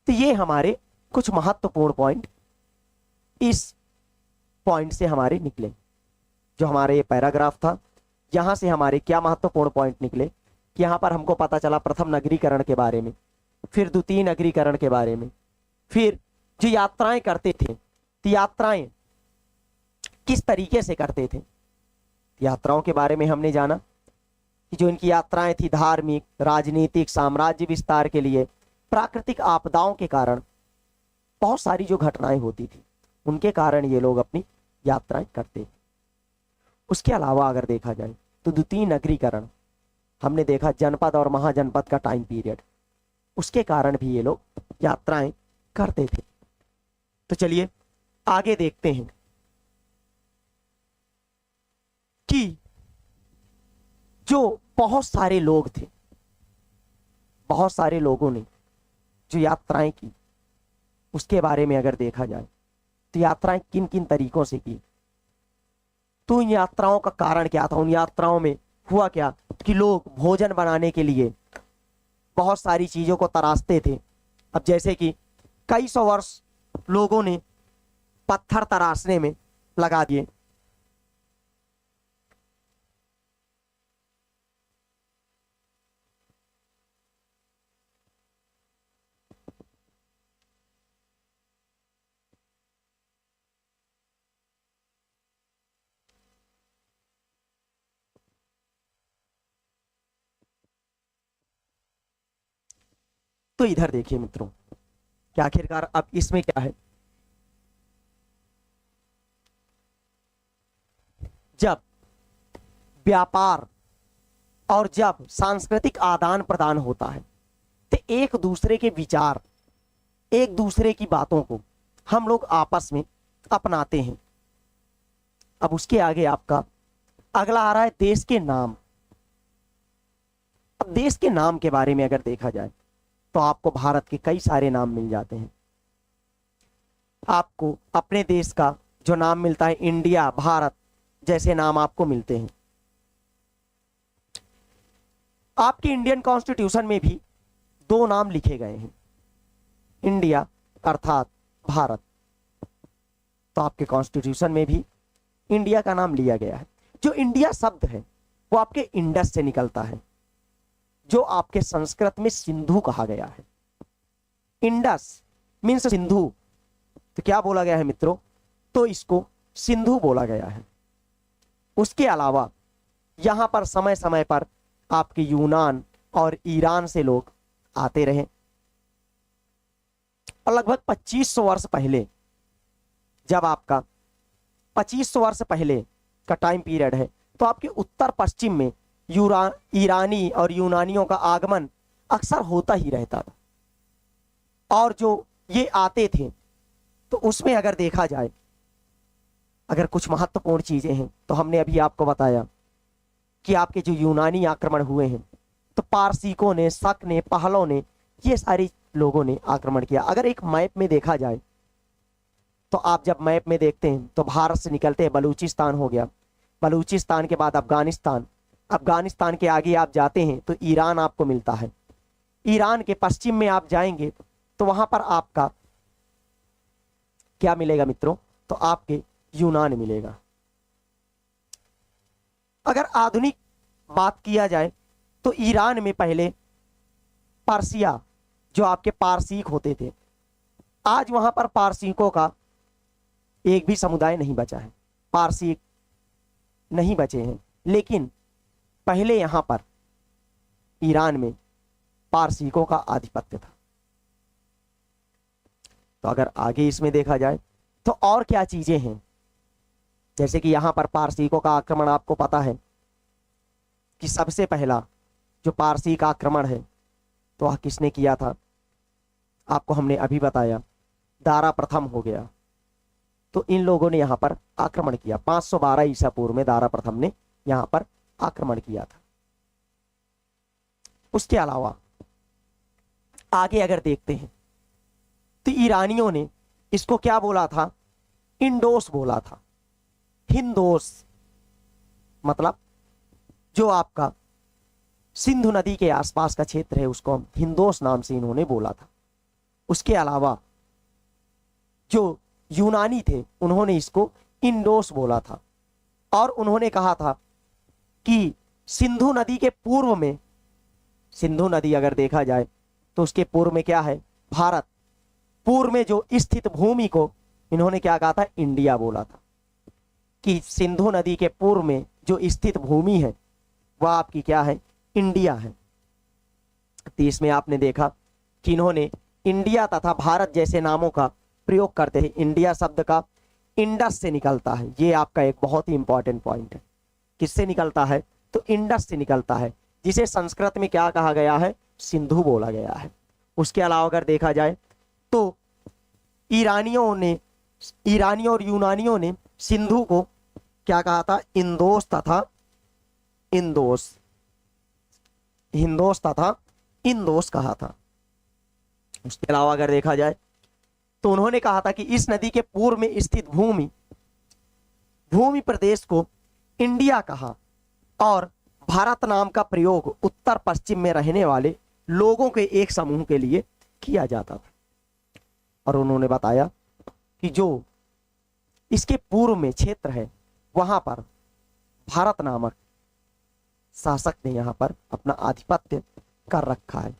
तो ये हमारे कुछ महत्वपूर्ण पॉइंट इस पॉइंट से हमारे निकले। जो हमारे ये पैराग्राफ था, यहां से हमारे क्या महत्वपूर्ण पॉइंट निकले कि यहां पर हमको पता चला प्रथम नगरीकरण के बारे में, फिर द्वितीय नगरीकरण के बारे में, फिर जो यात्राएं करते थे तो यात्राएं किस तरीके से करते थे। यात्राओं के बारे में हमने जाना कि जो इनकी यात्राएं थी धार्मिक, राजनीतिक, साम्राज्य विस्तार के लिए, प्राकृतिक आपदाओं के कारण बहुत सारी जो घटनाएं होती थी उनके कारण ये लोग अपनी यात्राएं करते थे। उसके अलावा अगर देखा जाए तो द्वितीय नगरीकरण हमने देखा, जनपद और महाजनपद का टाइम पीरियड, उसके कारण भी ये लोग यात्राएं करते थे। तो चलिए आगे देखते हैं कि जो बहुत सारे लोग थे, बहुत सारे लोगों ने जो यात्राएं की उसके बारे में अगर देखा जाए तो यात्राएं किन किन तरीकों से की। तो उन यात्राओं का कारण क्या था? उन यात्राओं में हुआ क्या कि लोग भोजन बनाने के लिए बहुत सारी चीजों को तराशते थे। अब जैसे कि कई सौ वर्ष लोगों ने पत्थर तराशने में लगा दिए। तो इधर देखिए मित्रों, कि आखिरकार अब इसमें क्या है। जब व्यापार और जब सांस्कृतिक आदान प्रदान होता है तो एक दूसरे के विचार, एक दूसरे की बातों को हम लोग आपस में अपनाते हैं। अब उसके आगे आपका अगला आ रहा है देश के नाम। अब देश के नाम के बारे में अगर देखा जाए तो आपको भारत के कई सारे नाम मिल जाते हैं। आपको अपने देश का जो नाम मिलता है, इंडिया, भारत जैसे नाम आपको मिलते हैं। आपके इंडियन कॉन्स्टिट्यूशन में भी दो नाम लिखे गए हैं, इंडिया अर्थात भारत। तो आपके कॉन्स्टिट्यूशन में भी इंडिया का नाम लिया गया है। जो इंडिया शब्द है वो आपके इंडस से निकलता है, जो आपके संस्कृत में सिंधु कहा गया है। इंडस मीन्स सिंधु, तो क्या बोला गया है मित्रों, तो इसको सिंधु बोला गया है। उसके अलावा यहां पर समय समय पर आपके यूनान और ईरान से लोग आते रहे और लगभग 2500 वर्ष पहले, जब आपका 2500 वर्ष पहले का टाइम पीरियड है, तो आपके उत्तर पश्चिम में ईरानी और यूनानियों का आगमन अक्सर होता ही रहता था। और जो ये आते थे तो उसमें अगर देखा जाए, अगर कुछ महत्वपूर्ण चीजें हैं तो हमने अभी आपको बताया कि आपके जो यूनानी आक्रमण हुए हैं तो पारसीकों ने, शक ने, पहलों ने, ये सारे लोगों ने आक्रमण किया। अगर एक मैप में देखा जाए तो आप जब मैप में देखते हैं तो भारत से निकलते हैं, बलूचिस्तान हो गया, बलूचिस्तान के बाद अफगानिस्तान, अफगानिस्तान के आगे आप जाते हैं तो ईरान आपको मिलता है। ईरान के पश्चिम में आप जाएंगे तो वहां पर आपका क्या मिलेगा मित्रों, तो आपके यूनान मिलेगा। अगर आधुनिक बात किया जाए तो ईरान में पहले पारसिया, जो आपके पारसीक होते थे, आज वहां पर पारसीकों का एक भी समुदाय नहीं बचा है, पारसीक नहीं बचे हैं। लेकिन पहले यहां पर ईरान में पारसीकों का आधिपत्य था। तो अगर आगे इसमें देखा जाए तो और क्या चीजें हैं, जैसे कि यहां पर पारसीकों का आक्रमण, आपको पता है कि सबसे पहला जो पारसीक आक्रमण है तो वह किसने किया था, आपको हमने अभी बताया, दारा प्रथम हो गया। तो इन लोगों ने यहां पर आक्रमण किया। 512 ईसा पूर्व में दारा प्रथम ने यहां पर आक्रमण किया था। उसके अलावा आगे अगर देखते हैं तो ईरानियों ने इसको क्या बोला था, इंडोस बोला था। हिंदोस मतलब जो आपका सिंधु नदी के आसपास का क्षेत्र है उसको हम हिंदोस नाम से इन्होंने बोला था। उसके अलावा जो यूनानी थे उन्होंने इसको इंडोस बोला था और उन्होंने कहा था कि सिंधु नदी के पूर्व में, सिंधु नदी अगर देखा जाए तो उसके पूर्व में क्या है, भारत, पूर्व में जो स्थित भूमि को इन्होंने क्या कहा था, इंडिया बोला था। कि सिंधु नदी के पूर्व में जो स्थित भूमि है वह आपकी क्या है, इंडिया है। तो इसमें आपने देखा कि इन्होंने इंडिया तथा भारत जैसे नामों का प्रयोग करते हैं। इंडिया शब्द का इंडस से निकलता है, ये आपका एक बहुत ही इंपॉर्टेंट पॉइंट है। किससे निकलता है, तो इंडस से निकलता है, जिसे संस्कृत में क्या कहा गया है, सिंधु बोला गया है। उसके अलावा अगर देखा जाए तो ईरानियों और यूनानियों ने सिंधु को क्या कहा था, इंदोस तथा इंदोस, हिंदोस तथा इंदोस कहा था। उसके अलावा अगर देखा जाए तो उन्होंने कहा था कि इस नदी के पूर्व में स्थित भूमि प्रदेश को इंडिया कहा और भारत नाम का प्रयोग उत्तर पश्चिम में रहने वाले लोगों के एक समूह के लिए किया जाता था। और उन्होंने बताया कि जो इसके पूर्व में क्षेत्र है वहां पर भारत नामक शासक ने यहां पर अपना आधिपत्य कर रखा है।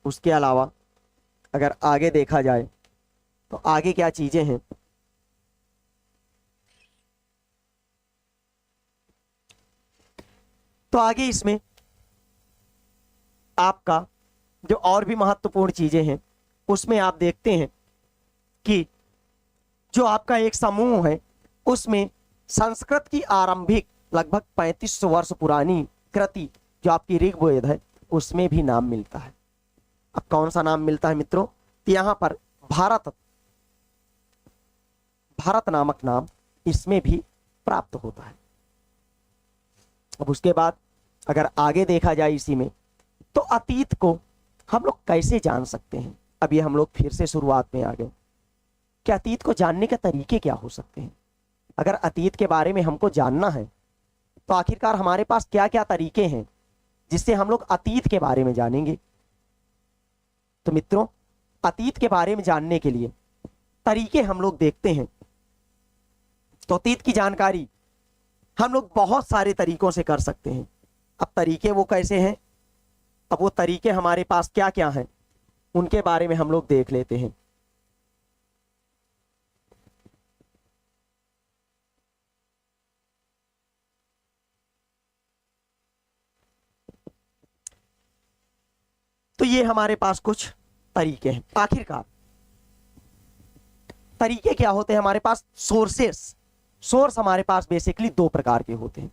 उसके अलावा अगर आगे देखा जाए तो आगे क्या चीजें हैं, तो आगे इसमें आपका जो और भी महत्वपूर्ण चीजें हैं उसमें आप देखते हैं कि जो आपका एक समूह है उसमें संस्कृत की आरंभिक लगभग 3500 वर्ष पुरानी कृति जो आपकी ऋग्वेद है उसमें भी नाम मिलता है। अब कौन सा नाम मिलता है मित्रों? यहां पर भारत, भारत नामक नाम इसमें भी प्राप्त होता है। अब उसके बाद अगर आगे देखा जाए इसी में, तो अतीत को हम लोग कैसे जान सकते हैं? अब ये हम लोग फिर से शुरुआत में आ गए कि अतीत को जानने के तरीके क्या हो सकते हैं। अगर अतीत के बारे में हमको जानना है तो आखिरकार हमारे पास क्या क्या तरीके हैं जिससे हम लोग अतीत के बारे में जानेंगे। तो मित्रों, अतीत के बारे में जानने के लिए तरीके हम लोग देखते हैं। तो अतीत की जानकारी हम लोग बहुत सारे तरीकों से कर सकते हैं। अब तरीके वो कैसे हैं, अब वो तरीके हमारे पास क्या क्या हैं उनके बारे में हम लोग देख लेते हैं। तो ये हमारे पास कुछ तरीके हैं। आखिरकार तरीके क्या होते हैं हमारे पास? सोर्सेस। सोर्स हमारे पास बेसिकली दो प्रकार के होते हैं।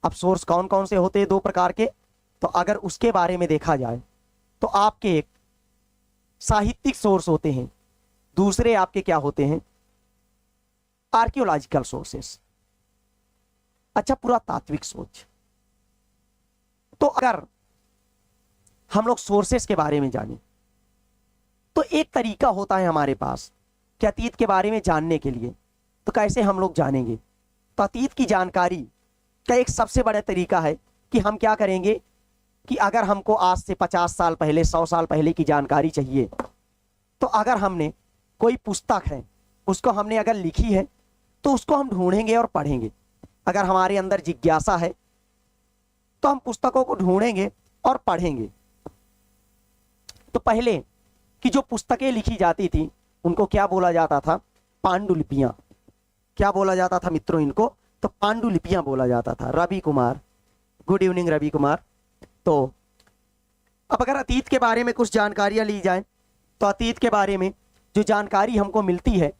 अब सोर्स कौन कौन से होते हैं दो प्रकार के? तो अगर उसके बारे में देखा जाए तो आपके एक साहित्यिक सोर्स होते हैं, दूसरे आपके क्या होते हैं? Archaeological sources. अच्छा, पुरातात्विक सोच। तो अगर हम लोग सोर्सेस के बारे में जानें तो एक तरीका होता है हमारे पास कि अतीत के बारे में जानने के लिए। तो कैसे हम लोग जानेंगे? तो अतीत की जानकारी का एक सबसे बड़ा तरीका है कि हम क्या करेंगे कि अगर हमको आज से 50 साल पहले, 100 साल पहले की जानकारी चाहिए, तो अगर हमने कोई पुस्तक है उसको हमने अगर लिखी है तो उसको हम ढूंढेंगे और पढ़ेंगे। अगर हमारे अंदर जिज्ञासा है तो हम पुस्तकों को ढूंढेंगे और पढ़ेंगे। तो पहले की जो पुस्तकें लिखी जाती थी उनको क्या बोला जाता था? पांडुलिपियां। क्या बोला जाता था मित्रों इनको? तो पांडुलिपियां बोला जाता था। Ravi Kumar, good evening Ravi Kumar. तो अब अगर अतीत के बारे में कुछ जानकारियां ली जाए तो अतीत के बारे में जो जानकारी हमको मिलती है,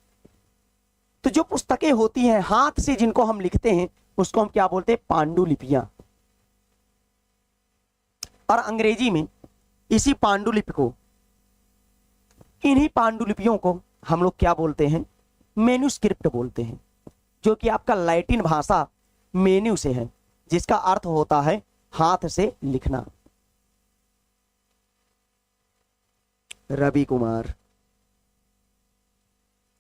तो जो पुस्तकें होती हैं हाथ से जिनको हम लिखते हैं उसको हम क्या बोलते हैं? पांडुलिपियां। और अंग्रेजी में इसी पांडुलिपि को, इन्हीं पांडुलिपियों को हम लोग क्या बोलते हैं? मेन्यूस्क्रिप्ट बोलते हैं, जो कि आपका लैटिन भाषा मेन्यू से है, जिसका अर्थ होता है हाथ से लिखना। Ravi Kumar,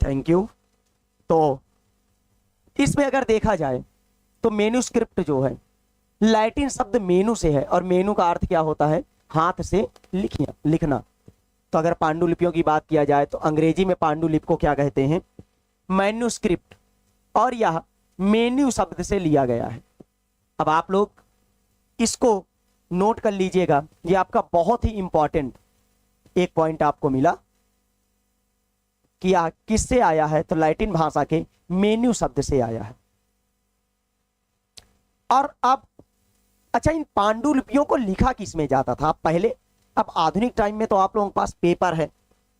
thank you. तो इसमें अगर देखा जाए तो मेन्यूस्क्रिप्ट जो है लैटिन शब्द मेनू से है, और मेनू का अर्थ क्या होता है? हाथ से लिखना। तो अगर पांडुलिपियों की बात किया जाए तो अंग्रेजी में पांडुलिपि को क्या कहते हैं? मैन्यूस्क्रिप्ट। और यह मेन्यू शब्द से लिया गया है। अब आप लोग इसको नोट कर लीजिएगा, ये आपका बहुत ही इंपॉर्टेंट एक पॉइंट आपको मिला कि यह किससे आया है? तो लैटिन भाषा के मेन्यू शब्द से आया है। और अब अच्छा, इन पांडुलिपियों को लिखा किसमें जाता था पहले? अब आधुनिक टाइम में तो आप लोगों के पास पेपर है,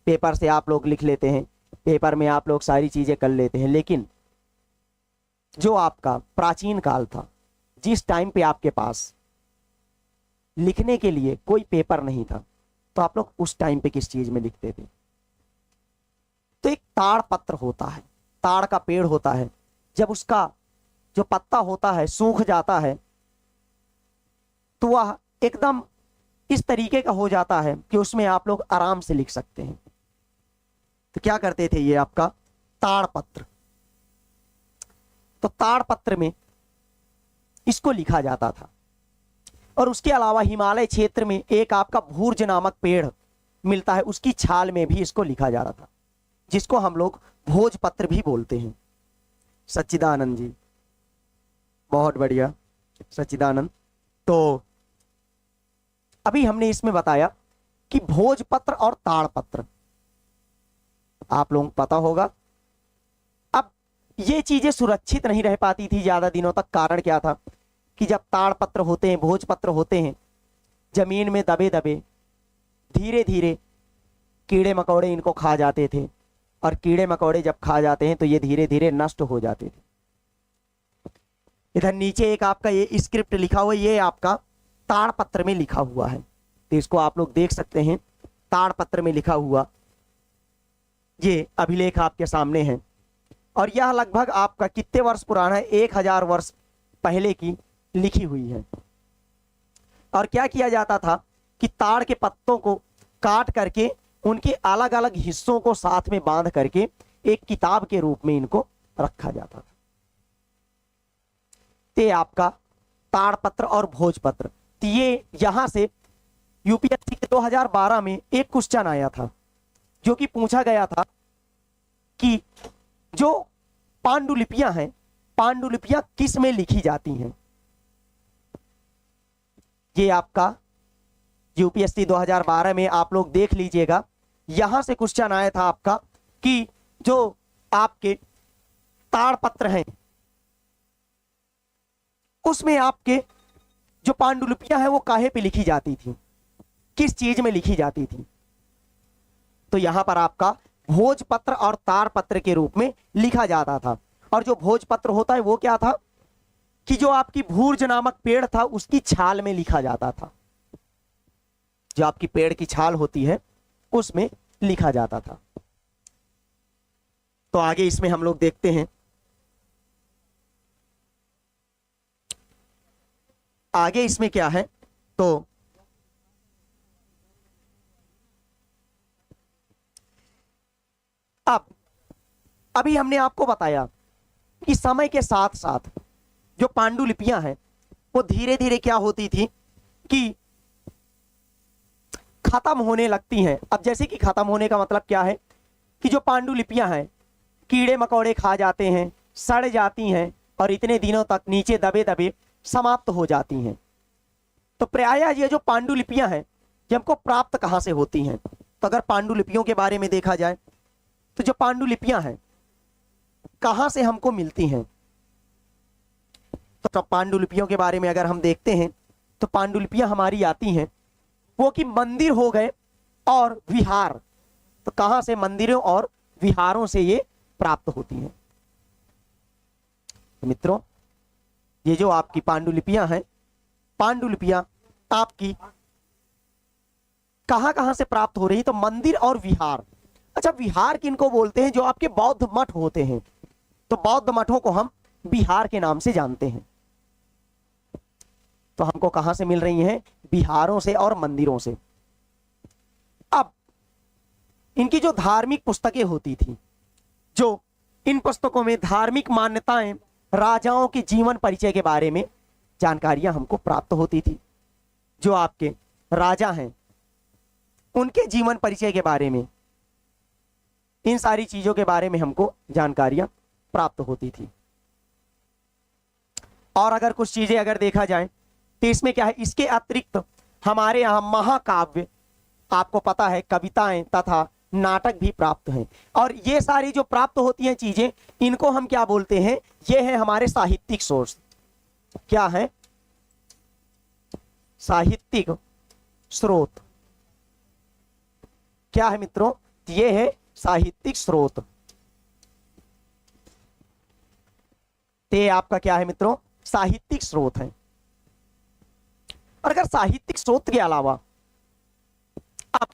पेपर से आप लोग लिख लेते हैं, पेपर में आप लोग सारी चीजें कर लेते हैं। लेकिन जो आपका प्राचीन काल था, जिस टाइम पे आपके पास लिखने के लिए कोई पेपर नहीं था, तो आप लोग उस टाइम पे किस चीज में लिखते थे? तो एक ताड़ पत्र होता है, ताड़ का पेड़ होता है, जब उसका जो पत्ता होता है सूख जाता है तो वह एकदम इस तरीके का हो जाता है कि उसमें आप लोग आराम से लिख सकते हैं। तो क्या करते थे? ये आपका ताड़ पत्र। तो ताड़ पत्र में इसको लिखा जाता था। और उसके अलावा हिमालय क्षेत्र में एक आपका भूर्ज नामक पेड़ मिलता है, उसकी छाल में भी इसको लिखा जा रहा था, जिसको हम लोग भोजपत्र भी बोलते हैं। सच्चिदानंद जी, बहुत बढ़िया सच्चिदानंद। तो अभी हमने इसमें बताया कि भोजपत्र और ताड़पत्र आप लोगों को पता होगा। अब ये चीजें सुरक्षित नहीं रह पाती थी ज्यादा दिनों तक। कारण क्या था कि जब ताड़पत्र होते हैं, भोजपत्र होते हैं, जमीन में दबे दबे धीरे धीरे कीड़े मकोड़े इनको खा जाते थे, और कीड़े मकोड़े जब खा जाते हैं तो ये धीरे धीरे नष्ट हो जाते थे। इधर नीचे एक आपका ये स्क्रिप्ट लिखा हुआ है, ये आपका ताड़पत्र में लिखा हुआ है, तो इसको आप लोग देख सकते हैं। ताड़पत्र में लिखा हुआ ये अभिलेख आपके सामने है, और यह लगभग आपका कितने वर्ष पुराना है, 1000 वर्ष पहले की लिखी हुई है। और क्या किया जाता था कि ताड़ के पत्तों को काट करके उनके अलग अलग हिस्सों को साथ में बांध करके एक किताब के रूप में इनको रखा जाता था। ते आपका ताड़पत्र और भोजपत्र, तो ये यहां से यूपीएससी के 2012 में एक क्वेश्चन आया था, जो कि पूछा गया था कि जो पांडुलिपियां हैं, पांडुलिपियां किस में लिखी जाती हैं। ये आपका यूपीएससी 2012 में आप लोग देख लीजिएगा, यहां से क्वेश्चन आया था आपका कि जो आपके ताड़पत्र हैं उसमें आपके जो पांडुलिपियां हैं वो काहे पे लिखी जाती थी, किस चीज में लिखी जाती थी। तो यहां पर आपका भोजपत्र और ताड़पत्र के रूप में लिखा जाता था। और जो भोजपत्र होता है वो क्या था कि जो आपकी भूर्ज नामक पेड़ था उसकी छाल में लिखा जाता था, जो आपकी पेड़ की छाल होती है उसमें लिखा जाता था। तो आगे इसमें हम लोग देखते हैं, आगे इसमें क्या है। तो अब अभी हमने आपको बताया कि समय के साथ साथ जो पांडुलिपियां हैं वो धीरे धीरे क्या होती थी कि खत्म होने लगती हैं। अब जैसे कि खत्म होने का मतलब क्या है कि जो पांडुलिपियां हैं कीड़े मकोड़े खा जाते हैं, सड़ जाती हैं, और इतने दिनों तक नीचे दबे दबे समाप्त हो जाती हैं। तो प्रायः ये जो पांडुलिपियां हैं ये हमको प्राप्त कहां से होती हैं। तो अगर पांडुलिपियों के बारे में देखा जाए तो जो पांडुलिपियां हैं कहां से हमको मिलती हैं। तो पांडुलिपियों के बारे में अगर हम देखते हैं तो पांडुलिपियां हमारी आती हैं वो कि मंदिर हो गए और विहार। तो कहां से, मंदिरों और विहारों से ये प्राप्त होती हैं। तो मित्रों ये जो आपकी पांडुलिपियां हैं, पांडुलिपियां आपकी कहां कहां से प्राप्त हो रही, तो मंदिर और विहार। अच्छा, विहार किनको बोलते हैं, जो आपके बौद्ध मठ होते हैं। तो बौद्ध मठों को हम विहार के नाम से जानते हैं। तो हमको कहां से मिल रही हैं, विहारों से और मंदिरों से। अब इनकी जो धार्मिक पुस्तकें होती थी, जो इन पुस्तकों में धार्मिक मान्यताएं, राजाओं के जीवन परिचय के बारे में जानकारियां हमको प्राप्त होती थी। जो आपके राजा हैं उनके जीवन परिचय के बारे में, इन सारी चीजों के बारे में हमको जानकारियां प्राप्त होती थी। और अगर कुछ चीजें अगर देखा जाए तो इसमें क्या है, इसके अतिरिक्त हमारे यहाँ महाकाव्य, आपको पता है, कविताएं तथा नाटक भी प्राप्त हैं। और ये सारी जो प्राप्त होती हैं चीजें, इनको हम क्या बोलते हैं, ये है हमारे साहित्यिक सोर्स। क्या है, साहित्यिक स्रोत। क्या है मित्रों, ये है साहित्यिक स्रोत। ये आपका क्या है मित्रों, साहित्यिक स्रोत है। और अगर साहित्यिक स्रोत के अलावा अब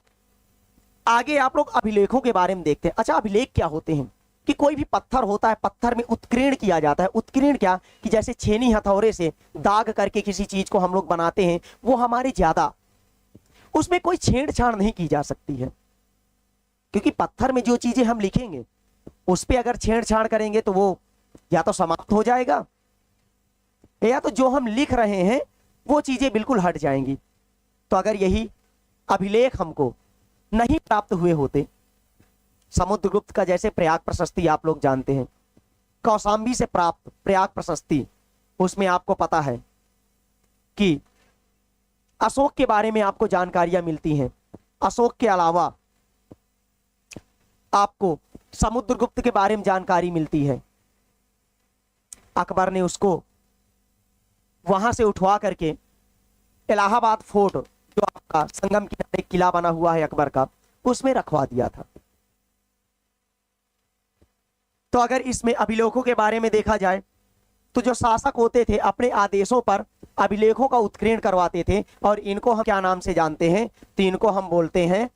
आगे आप लोग अभिलेखों के बारे में देखते हैं। अच्छा, अभिलेख क्या होते हैं कि कोई भी पत्थर होता है, पत्थर में उत्कीर्ण किया जाता है। उत्कीर्ण क्या कि जैसे छेनी हथौड़े से दाग करके किसी चीज को हम लोग बनाते हैं, वो हमारे ज्यादा, उसमें कोई छेड़छाड़ नहीं की जा सकती है। क्योंकि पत्थर में जो चीजें हम लिखेंगे उस पर अगर छेड़छाड़ करेंगे तो वो या तो समाप्त हो जाएगा, या तो जो हम लिख रहे हैं वो चीजें बिल्कुल हट जाएंगी। तो अगर यही अभिलेख हमको नहीं प्राप्त हुए होते, समुद्रगुप्त का जैसे प्रयाग प्रशस्ति आप लोग जानते हैं, कौशाम्बी से प्राप्त प्रयाग प्रशस्ति, उसमें आपको पता है कि अशोक के बारे में आपको जानकारियां मिलती हैं। अशोक के अलावा आपको समुद्रगुप्त के बारे में जानकारी मिलती है। अकबर ने उसको वहां से उठवा करके इलाहाबाद फोर्ट, जो आपका संगम किनारे किला बना हुआ है अकबर का, उसमें रखवा दिया था। तो अगर इसमें अभिलेखों के बारे में देखा जाए तो जो शासक होते थे अपने आदेशों पर अभिलेखों का उत्कीर्ण करवाते थे, और इनको हम क्या नाम से जानते हैं, तो इनको हम बोलते हैं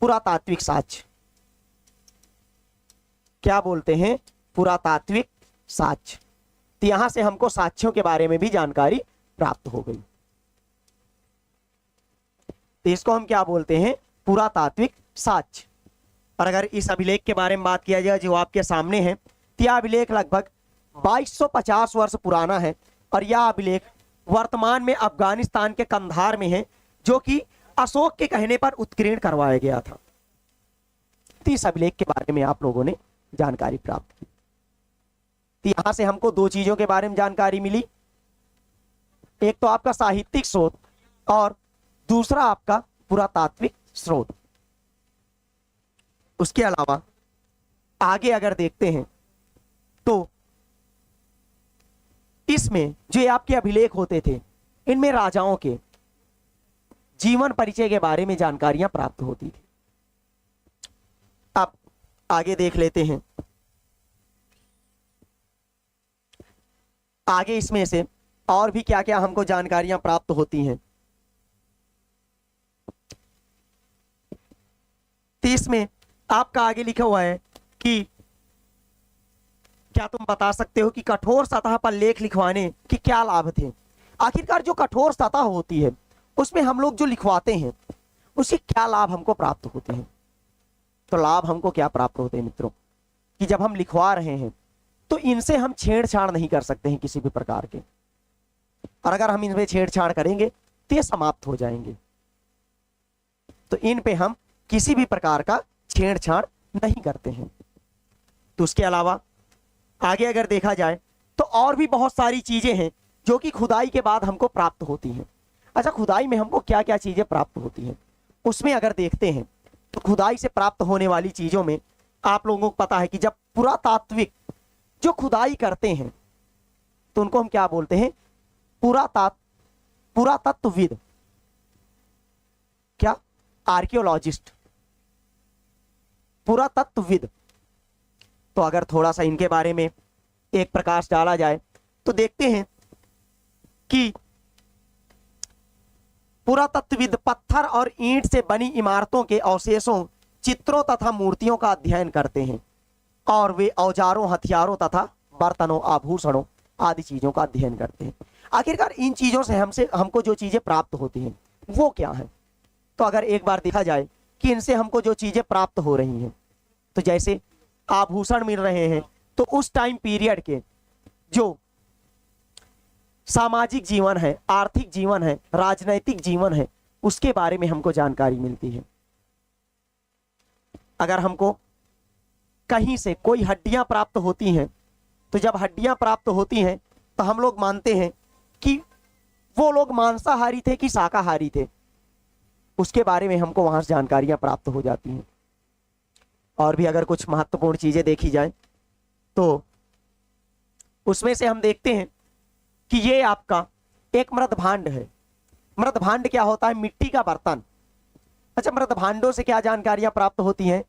पुरातात्विक साक्ष्य। क्या बोलते हैं? पुरातात्विक साक्ष्य। तो यहां से हमको साक्ष्यों के बारे में भी जानकारी प्राप्त हो गई। तो इसको हम क्या बोलते हैं? पुरातात्विक साक्ष्य। और अगर इस अभिलेख के बारे में बात किया जाए जो आपके सामने है, तो यह अभिलेख लगभग 2250 वर्ष पुराना है, और यह अभिलेख वर्तमान में अफगानिस्तान के कंधार में है, जो कि अशोक के कहने पर उत्कीर्ण करवाया गया था। तो इस अभिलेख के बारे में आप लोगों ने जानकारी प्राप्त की। तो यहां से हमको दो चीजों के बारे में जानकारी मिली, एक तो आपका साहित्यिक स्रोत और दूसरा आपका पुरातात्विक स्रोत। उसके अलावा आगे अगर देखते हैं तो इसमें जो ये आपके अभिलेख होते थे, इनमें राजाओं के जीवन परिचय के बारे में जानकारियां प्राप्त होती थी। अब आगे देख लेते हैं। आगे इसमें से और भी क्या क्या हमको जानकारियां प्राप्त होती हैं। तो इसमें आपका आगे लिखा हुआ है कि क्या तुम बता सकते हो कि कठोर सतह पर लेख लिखवाने के क्या लाभ थे? आखिरकार जो कठोर सतह होती है उसमें हम लोग जो लिखवाते हैं उसके क्या लाभ हमको प्राप्त होते हैं? तो लाभ हमको क्या प्राप्त होते हैं मित्रों, कि जब हम लिखवा रहे हैं तो इनसे हम छेड़छाड़ नहीं कर सकते हैं किसी भी प्रकार के, और अगर हम इनमें छेड़छाड़ करेंगे तो ये समाप्त हो जाएंगे। तो इन पे हम किसी भी प्रकार का छेड़छाड़ नहीं करते हैं। तो उसके अलावा आगे अगर देखा जाए तो और भी बहुत सारी चीजें हैं जो कि खुदाई के बाद हमको प्राप्त होती हैं। अच्छा, खुदाई में हमको क्या क्या चीजें प्राप्त होती हैं उसमें अगर देखते हैं तो खुदाई से प्राप्त होने वाली चीजों में आप लोगों को पता है कि जब पुरातात्विक जो खुदाई करते हैं तो उनको हम क्या बोलते हैं? पुरातत्वविद। क्या? आर्कियोलॉजिस्ट, पुरातत्वविद। तो अगर थोड़ा सा इनके बारे में एक प्रकाश डाला जाए तो देखते हैं कि पुरातत्वविद पत्थर और ईंट से बनी इमारतों के अवशेषों, चित्रों तथा मूर्तियों का अध्ययन करते हैं, और वे औजारों, हथियारों तथा बर्तनों, आभूषणों आदि चीजों का अध्ययन करते हैं। आखिरकार इन चीजों से हमको जो चीजें प्राप्त होती हैं वो क्या है? तो अगर एक बार देखा जाए कि इनसे हमको जो चीजें प्राप्त हो रही हैं, तो जैसे आभूषण मिल रहे हैं, तो उस टाइम पीरियड के जो सामाजिक जीवन है, आर्थिक जीवन है, राजनैतिक जीवन है, उसके बारे में हमको जानकारी मिलती है। अगर हमको कहीं से कोई हड्डियां प्राप्त होती हैं, तो जब हड्डियां प्राप्त होती हैं तो हम लोग मानते हैं कि वो लोग मांसाहारी थे कि शाकाहारी थे, उसके बारे में हमको वहां से जानकारियां प्राप्त हो जाती हैं। और भी अगर कुछ महत्वपूर्ण चीजें देखी जाए तो उसमें से हम देखते हैं कि ये आपका एक मृदभांड है। मृदभांड क्या होता है? मिट्टी का बर्तन। अच्छा, मृदभांडों से क्या जानकारियां प्राप्त होती हैं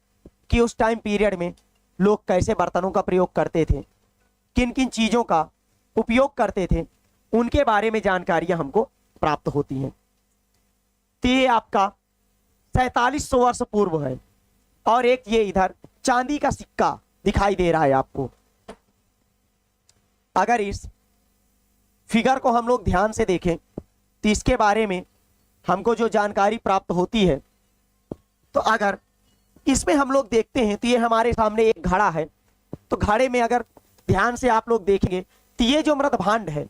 कि उस टाइम पीरियड में लोग कैसे बर्तनों का प्रयोग करते थे, किन किन चीजों का उपयोग करते थे, उनके बारे में जानकारियां हमको प्राप्त होती हैं। तो ये आपका 4700 वर्ष पूर्व है, और एक ये इधर चांदी का सिक्का दिखाई दे रहा है आपको। अगर इस फिगर को हम लोग ध्यान से देखें तो इसके बारे में हमको जो जानकारी प्राप्त होती है, तो अगर इसमें हम लोग देखते हैं तो ये हमारे सामने एक घड़ा है। तो घड़े में अगर ध्यान से आप लोग देखेंगे तो ये जो मृदभांड है,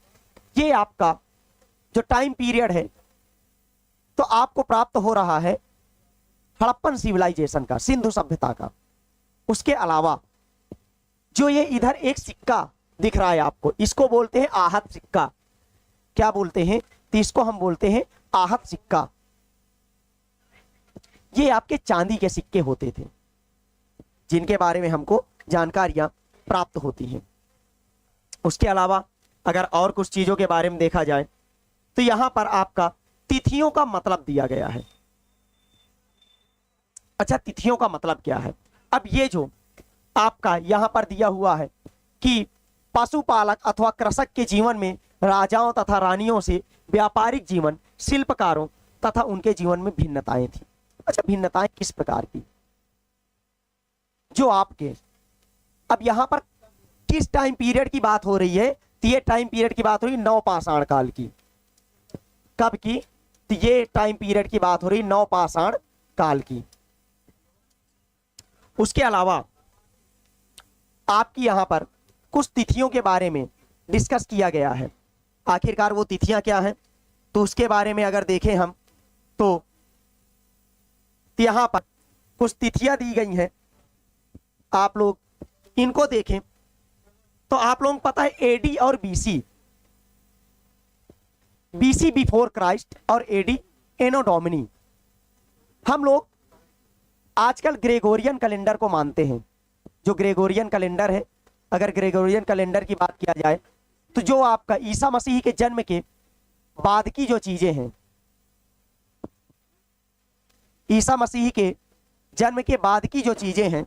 ये आपका जो टाइम पीरियड है तो आपको प्राप्त हो रहा है हड़प्पन सिविलाइजेशन का, सिंधु सभ्यता का। उसके अलावा जो ये इधर एक सिक्का दिख रहा है आपको, इसको बोलते हैं आहत सिक्का। क्या बोलते हैं? तो इसको हम बोलते हैं आहत सिक्का। ये आपके चांदी के सिक्के होते थे जिनके बारे में हमको जानकारियां प्राप्त होती हैं। उसके अलावा अगर और कुछ चीजों के बारे में देखा जाए तो यहां पर आपका तिथियों का मतलब दिया गया है। अच्छा, तिथियों का मतलब क्या है? अब ये जो आपका यहां पर दिया हुआ है कि पशुपालक अथवा कृषक के जीवन में राजाओं तथा रानियों से व्यापारिक जीवन, शिल्पकारों तथा उनके जीवन में भिन्नताएं थी। अच्छा, भिन्नताएं किस प्रकार की? जो आपके अब यहां पर किस टाइम पीरियड की बात हो रही है? तो ये टाइम पीरियड की बात हो रही नवपाषाण काल की। कब की? तो ये टाइम पीरियड की बात हो रही नवपाषाण काल की। उसके अलावा आपकी यहां पर कुछ तिथियों के बारे में डिस्कस किया गया है। आखिरकार वो तिथियां क्या हैं, तो उसके बारे में अगर देखें हम तो यहां पर कुछ तिथियां दी गई हैं। आप लोग इनको देखें तो आप लोगों को पता है एडी और बीसी, बीसी बिफोर क्राइस्ट और एडी एनो डोमिनी। हम लोग आजकल ग्रेगोरियन कैलेंडर को मानते हैं। जो ग्रेगोरियन कैलेंडर है, अगर ग्रेगोरियन कैलेंडर की बात किया जाए तो जो आपका ईसा मसीह के जन्म के बाद की जो चीजें हैं, ईसा मसीह के जन्म के बाद की जो चीजें हैं,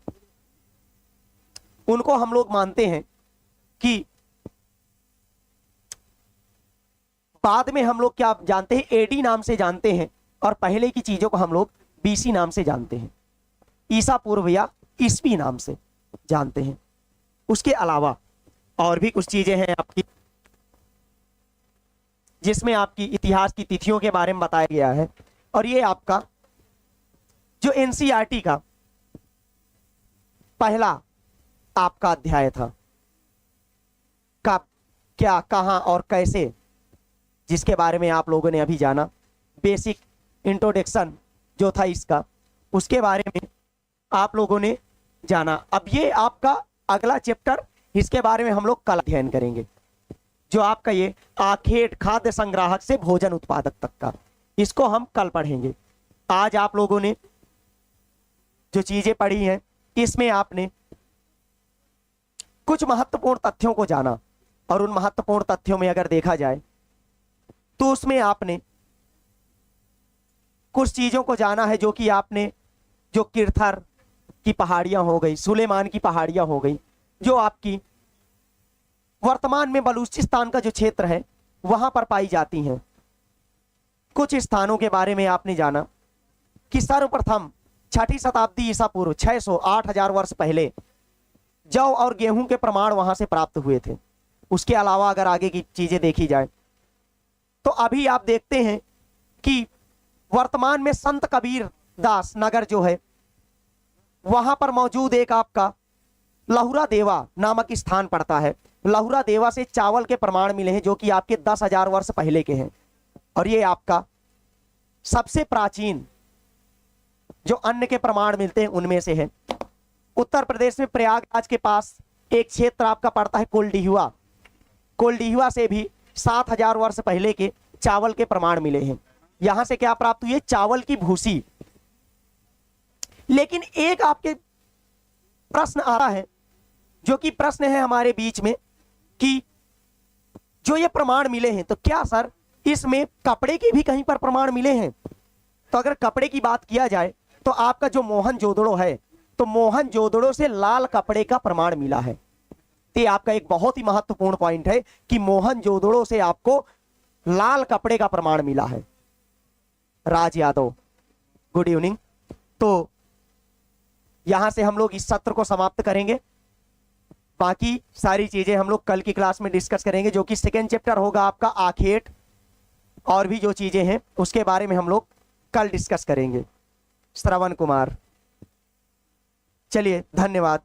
उनको हम लोग मानते हैं कि बाद में हम लोग क्या जानते हैं, एडी नाम से जानते हैं, और पहले की चीजों को हम लोग बीसी नाम से जानते हैं, ईसा पूर्व या ईसवी नाम से जानते हैं। उसके अलावा और भी कुछ चीजें हैं आपकी, जिसमें आपकी इतिहास की तिथियों के बारे में बताया गया है। और ये आपका जो एनसीईआरटी का पहला आपका अध्याय था, कब, क्या, कहां और कैसे, जिसके बारे में आप लोगों ने अभी जाना, बेसिक इंट्रोडक्शन जो था इसका, उसके बारे में आप लोगों ने जाना। अब ये आपका अगला चैप्टर, इसके बारे में हम लोग कल अध्ययन करेंगे, जो आपका ये आखेट खाद्य संग्राहक से भोजन उत्पादक तक का, इसको हम कल पढ़ेंगे। आज आप लोगों ने जो चीजें पढ़ी हैं, इसमें आपने कुछ महत्वपूर्ण तथ्यों को जाना, और उन महत्वपूर्ण तथ्यों में अगर देखा जाए तो उसमें आपने कुछ चीजों को जाना है, जो कि आपने जो किरथर की पहाड़ियां हो गई, सुलेमान की पहाड़ियां हो गई, जो आपकी वर्तमान में बलूचिस्तान का जो क्षेत्र है वहां पर पाई जाती हैं। कुछ स्थानों के बारे में आपने जाना कि सर्वप्रथम 6ठी शताब्दी ईसा पूर्व 600-8000 वर्ष पहले जौ और गेहूं के प्रमाण वहां से प्राप्त हुए थे। उसके अलावा अगर आगे की चीजें देखी जाए तो अभी आप देखते हैं कि वर्तमान में संत कबीर दास नगर जो है, वहां पर मौजूद एक आपका लहुरा देवा नामक स्थान पड़ता है। लहुरा देवा से चावल के प्रमाण मिले हैं, जो कि आपके 10,000 वर्ष पहले के हैं। और ये आपका सबसे प्राचीन जो अन्न के प्रमाण मिलते हैं उनमें से है। उत्तर प्रदेश में प्रयागराज के पास एक क्षेत्र आपका पड़ता है कोलडीहुआ। कोलडीहुआ से भी 7,000 वर्ष पहले के चावल के प्रमाण मिले हैं। यहां से क्या प्राप्त हुई है? चावल की भूसी। लेकिन एक आपके प्रश्न आ रहा है, जो कि प्रश्न है हमारे बीच में, कि जो ये प्रमाण मिले हैं तो क्या सर इसमें कपड़े के भी कहीं पर प्रमाण मिले हैं? तो अगर कपड़े की बात किया जाए तो आपका जो मोहनजोदड़ो है, तो मोहनजोदड़ो से लाल कपड़े का प्रमाण मिला है। ये आपका एक बहुत ही महत्वपूर्ण पॉइंट है कि मोहनजोदड़ो से आपको लाल कपड़े का प्रमाण मिला है। राज यादव, गुड इवनिंग। तो यहां से हम लोग इस सत्र को समाप्त करेंगे। बाकी सारी चीजें हम लोग कल की क्लास में डिस्कस करेंगे, जो कि सेकेंड चैप्टर होगा आपका आखेट, और भी जो चीजें हैं उसके बारे में हम लोग कल डिस्कस करेंगे। श्रवण कुमार, चलिए धन्यवाद।